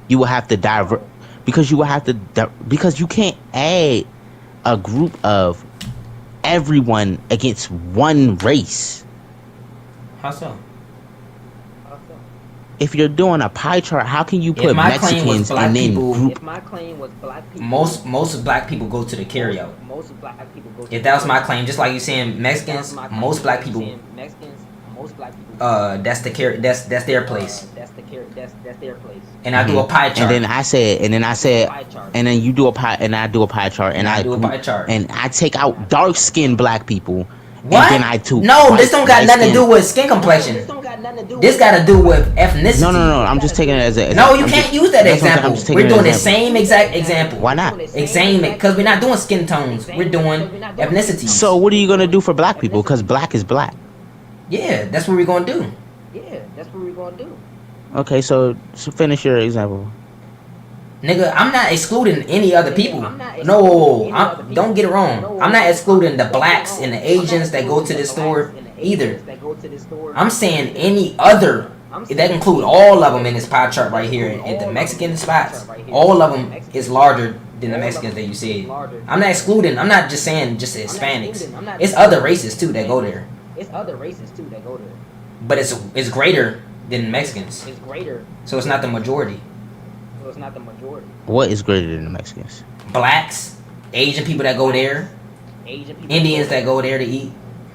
You will have to divert because you will have to because you can't add a group of everyone against one race. How so? If you're doing a pie chart, how can you put my claim was Mexicans black and then people- group? If my claim was black people, Most black people go to the carryout. most black people go. If that was my claim, just like you saying Mexicans, most black people, Mexicans, most black people. that's the that's their place. That's their place. And I do a pie chart. And then I said, Pie chart. and then you do a pie, and I do a pie chart, and I do a pie chart. and I take out dark skinned black people. What? And then I took No, white- this don't got nothing to do light-skinned- with skin complexion. This don't got nothing to do. This with got to do with ethnicity. No. I'm just taking it as a. No, you I'm can't just- use that that's what I'm saying, example. I'm just taking We're it as doing the an example. same exact example. Why not? Same, because we're not doing skin tones. We're doing ethnicity. So what are you gonna do for black people? Because black is black. yeah, that's what we're gonna do. Yeah, that's what we're gonna do. Okay, so finish your example. Nigga, I'm not excluding any other people. I'm not No, excluding any other people. don't get it wrong. No, I'm not excluding the no, blacks no. and the I'm Asians not that go to excluding the store blacks and the either. Asians that go to the store. I'm saying any other. That include all of them in this pie chart right here. And the Mexican spots, all of them is larger than the Mexicans that you said. I'm not excluding. I'm not just saying just the Hispanics. It's other races too that go there, It's other races too that go there. but it's greater than Mexicans. It's greater, So it's not the majority. so it's not the majority. What is greater than the Mexicans? Blacks, Asian people that go there, Asian people, Indians that go there to eat,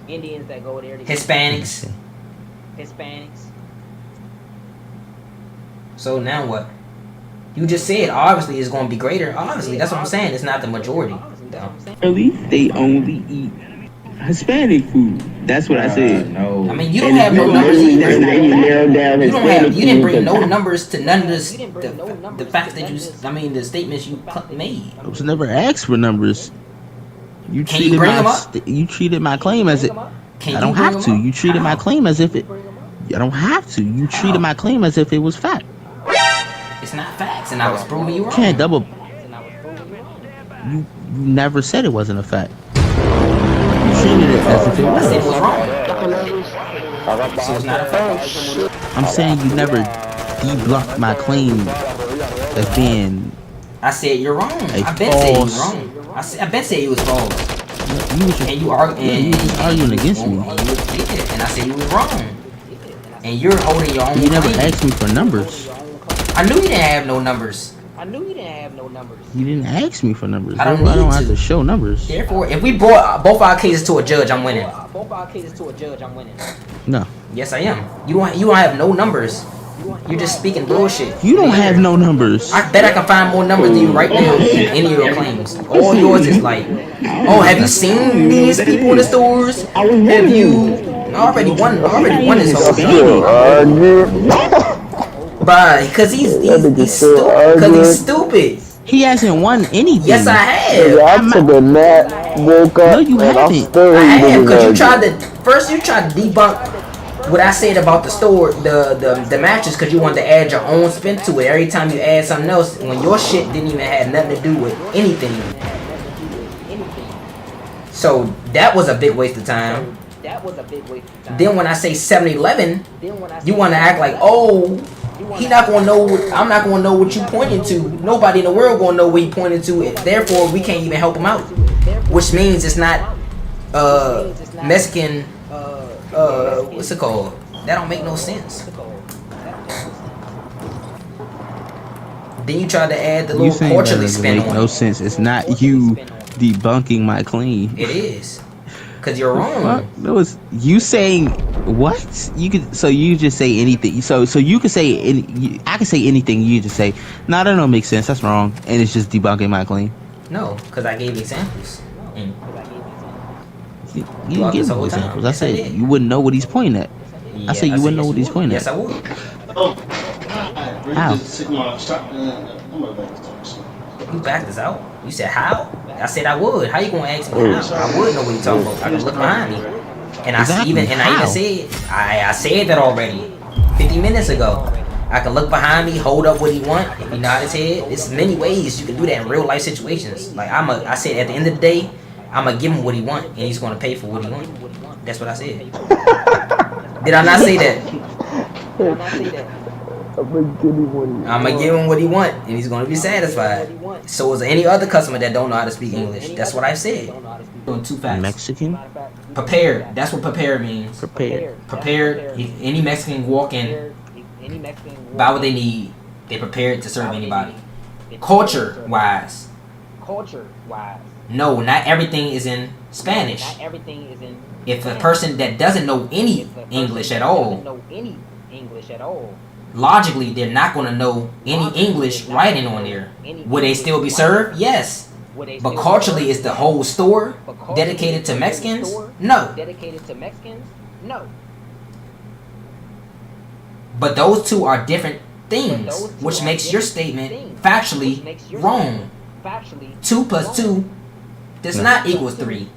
Indians that go there, to Hispanics. Hispanics. So now what? You just said obviously it's going to be greater. Obviously, that's what I'm saying. It's not the majority. Obviously, that's what I'm saying. Really, they only eat Hispanic food. That's what I said. No. I mean, you don't have no numbers That's not either. even narrowed down You don't Hispanic have. You didn't food bring no because- numbers to none of this. You didn't bring no The numbers facts to that you. none of this. I mean, the statements you made. I was never asked for numbers. You Can you treated bring my them up? you treated my claim as it. Can I you don't bring have them to. up? You treated my How? claim as if it. Bring them up. I don't have to. You treated my claim as if it was fact. It's not facts, and I was proving you wrong. Can't double. And I was proving you wrong. You never said it wasn't a fact. You treated it as if it I said it was. was wrong. So it's not a fact. I'm saying you never deblocked my claim as being. I said you're wrong. Hey, I been said you false. wrong. I been said you was false. You was just, And you are. yeah, you was just arguing against me. And I said you was wrong. And you're holding your own. You never claim. asked me for numbers. I knew you didn't have no numbers. I knew you didn't have no numbers. You didn't ask me for numbers. I don't Therefore, I don't need have to. to show numbers. Therefore, if we brought both our cases to a judge, I'm winning. Both our cases to a judge, I'm winning. No. Yes, I am. You don't have no numbers. You're just speaking bullshit. You don't have no numbers. I bet I can find more numbers than you right now in any of your claims. All yours is like, oh, have you seen these people in the stores? Have you? I already won this whole thing. Bruh, because he's stupid. Because he's stupid. He hasn't won anything. Yes, I have. I took a nap, woke up, No, you and I'm haven't. still I have, eating because you nuggets. tried to first you tried to debunk what I said about the store, the matches, because you wanted to add your own spin to it. Every time you add something else, when your shit didn't even have nothing to do with anything. So that was a big waste of time. Then when I say 7-Eleven, you want to act like, oh, he not gonna know. I'm not gonna know what you pointing to. Nobody in the world gonna know what he pointing to. Therefore, we can't even help him out. Which means it's not Mexican. What's it called? That don't make no sense. Then you try to add the You little saying that culturally doesn't spin make on no it. sense. It's not you debunking my claim. It is. Cause you're Fuck, wrong. no, it's you saying what? You could so you just say anything. So you could say any. I could say anything. You just say, nah, that don't make sense. That's wrong, and it's just debunking my claim. No, cause I gave examples. And You Throughout didn't give this no whole time. examples. I Yes, I said did. you wouldn't know what he's pointing at. I said you wouldn't know what he's pointing Yes, at. I would. Oh, God, bro, How? you just took my stop. I'm gonna back this up. You backed this out. You said how? I said I would. How you gonna ask me how? I would know what you're talking about. I can look behind me. And Exactly. I even How? said I said that already 50 minutes ago. I can look behind me, hold up what he want. If he nod his head, there's many ways you can do that in real life situations. Like I said at the end of the day, I'ma give him what he want, and he's gonna pay for what he want. That's what I said. Did I not say that? I'ma give him what he want, and he's gonna be satisfied. So is any other customer that don't know how to speak English. That's what I said. Doing too fast. Mexican Prepared. That's what prepared means. prepared. Prepared. Any Mexican walk in, buy what they need. They prepared to serve anybody. Culture wise, no, not everything is in Spanish. If a person that doesn't know any English at all, logically they're not going to know any English writing on there. Would they still be served? Yes. But culturally, is the whole store dedicated to Mexicans? No. But those two are different things, which makes your statement factually wrong. 2 plus 2 does not equal 3.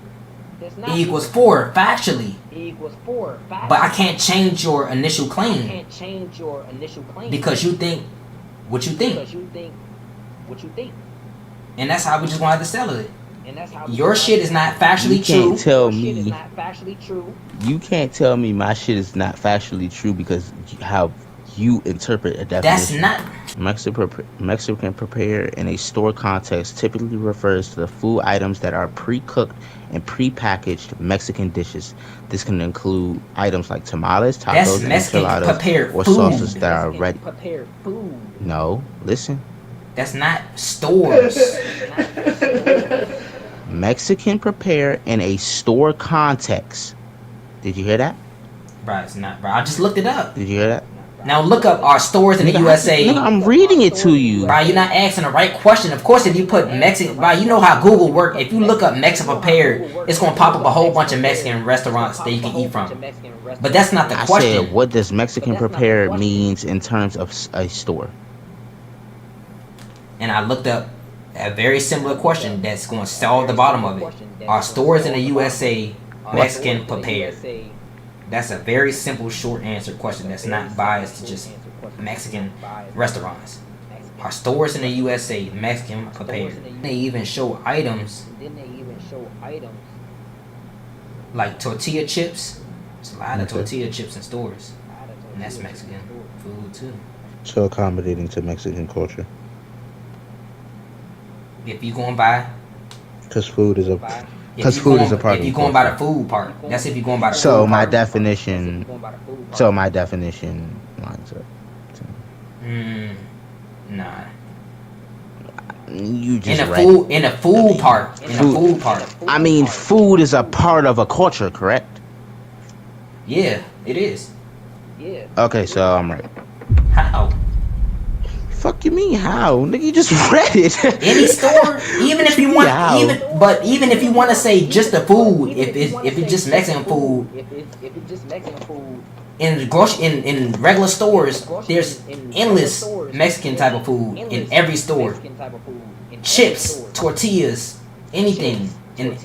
It equals 4 factually. But I can't change your initial claim because you think what you think. And that's how we just wanted to settle it. Your shit is not factually You can't true. tell me. You can't tell me my shit is not factually true because how you interpret a That's definition. not. Mexican prepared in a store context typically refers to the food items that are pre-cooked and pre-packaged Mexican dishes. This can include items like tamales, That's tacos, and Mexican enchiladas, prepared or food. sauces that are ready. No, listen. That's not stores. Mexican prepared in a store context. Did you hear that? Bro, it's not, bro. I just looked it up. Did you hear that? Now look up our stores in the USA. Nigga, I'm reading it to you. Bro, you're not asking the right question. Of course, if you put Mexican, bro, you know how Google work. If you look up Mexican prepared, it's gonna pop up a whole bunch of Mexican restaurants that you can eat from. But that's not the I question. said, what does Mexican prepared means in terms of a store? And I looked up a very similar question that's going to solve the bottom of it. Are stores in the USA Mexican prepared? That's a very simple, short answer question that's not biased to just Mexican restaurants. Are stores in the USA Mexican prepared? They even show items like tortilla chips. There's a lot of tortilla chips in stores. And that's Mexican food too. So accommodating to Mexican culture. If you going by, Because food is a part if of you the going by culture. the food part, that's if you going by the So food my part. definition lines up. Nah. You In just the read it. food, in the food part, in the food part. I mean, food is a part of a culture, correct? Yeah, it is. Okay, so I'm right. How? Fuck you mean how? Nigga, you just read it. Any store, even if you want, Yeah. even if you want to say just the food, if it's just Mexican food, in regular stores, there's endless Mexican type of food in every store. Chips, tortillas, anything. And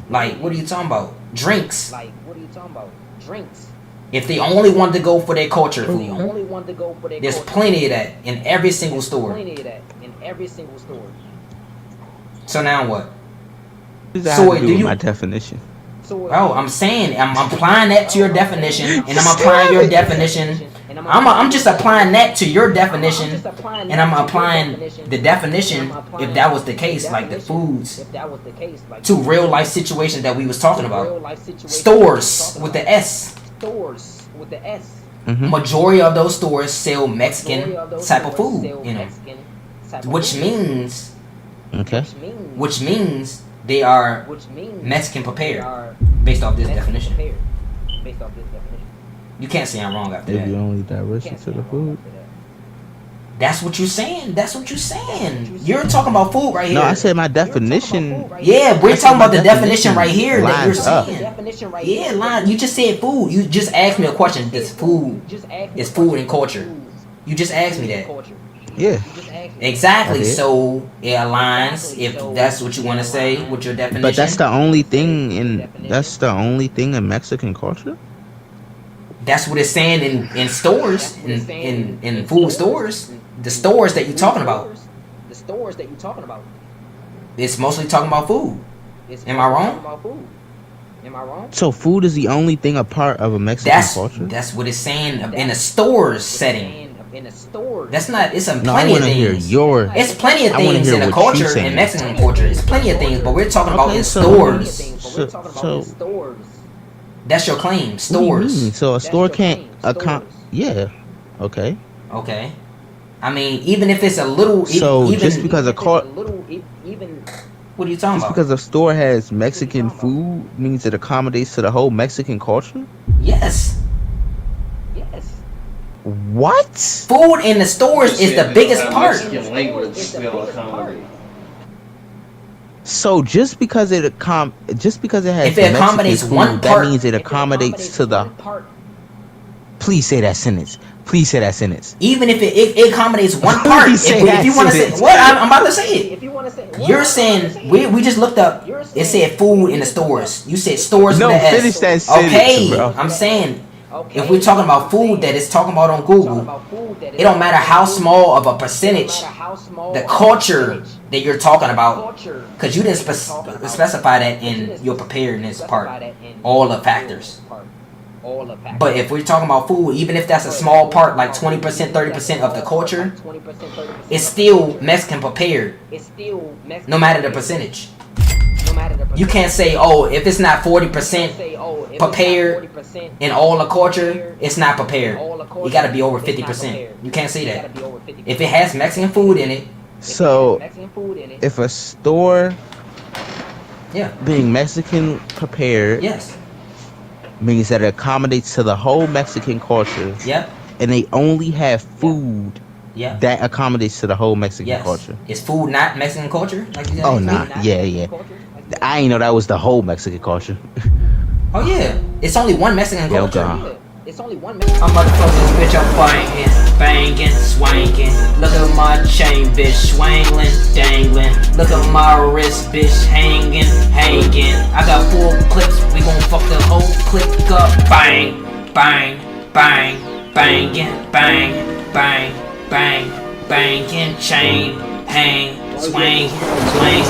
like, what are you talking about? Drinks. If they only want to go for their culture food, there's plenty of that in every single store. So now what? What does that So have to do do with you? my definition? Oh, I'm saying I'm applying that to your definition, and I'm applying your definition. I'm just applying that to your definition, and I'm applying the definition if that was the case, like the foods, to real life situations that we was talking about. Stores with the S. Mhm. Majority of those stores sell Mexican type of food in them, which means Okay. they are Mexican prepared based off this definition. You can't say I'm wrong after Maybe that. only direction to the food. That's what you're saying. That's what you're saying. You're talking about food right here. No, I said my definition. Yeah, we're I said talking my about the definition right here that you're lines up. saying. Yeah, line. You just said food. You just asked me a question. Is food and culture? You just asked me that. Yeah. Exactly. Okay. So it aligns if that's what you want to say with your definition. But that's the only thing in Mexican culture. That's what it's saying in stores, in food stores. The stores that you're talking about. It's mostly talking about food. Am I wrong? So food is the only thing a part of a Mexican culture. That's what it's saying in a stores setting. That's not. It's a No, I plenty of want to hear things. your. It's plenty of I wanna things hear in a what culture, you saying. in Mexican culture. It's plenty of things, but we're talking about Okay, in so- stores. So That's your claim. what do you Stores. mean? So a store can't account. Yeah. Okay. Okay. I mean, even if it's a little. So even, just because a car, what are you talking just about? because a store has Mexican food means it accommodates to the whole Mexican culture. Yes. What? Food in the stores is the biggest part. Mexican language will accommodate. So just because it has If it Mexican accommodates food, one that part- means it accommodates to the. Please say that sentence. Please say that sentence. Even if it accommodates one part. Please say If you want to say that what I'm about to say it. You're saying we just looked up. It said food in the stores. You said stores No, with an S. finish that sentence, Okay, bro. I'm saying if we're talking about food that it's talking about on Google, it don't matter how small of a percentage the culture that you're talking about, because you didn't specify that in your preparedness part, all the factors. But if we're talking about food, even if that's a small part, like 20%, 30% of the culture, it's still Mexican prepared, no matter the percentage. You can't say, oh, if it's not 40% prepared in all the culture, it's not prepared. You gotta be over 50%. You can't say that. If it has Mexican food in it, So if a store yeah, being Mexican prepared yes, means that it accommodates to the whole Mexican culture, yep, and they only have food yeah, that accommodates to the whole Mexican yes. culture. Is food not Mexican culture? Like you Oh asked me? nah, yeah. I ain't know that was the whole Mexican culture. Oh yeah, it's only one Mexican Yo, culture. God. I'm about to fuck this bitch up, banging, swanging. Look at my chain, bitch, swangling, dangling. Look at my wrist, bitch, hanging. I got 4 clips, we gon' fuck the whole clip up. Bang, bang, bang, banging, bang, bang, bang, banging, chain, hang, swang, swang.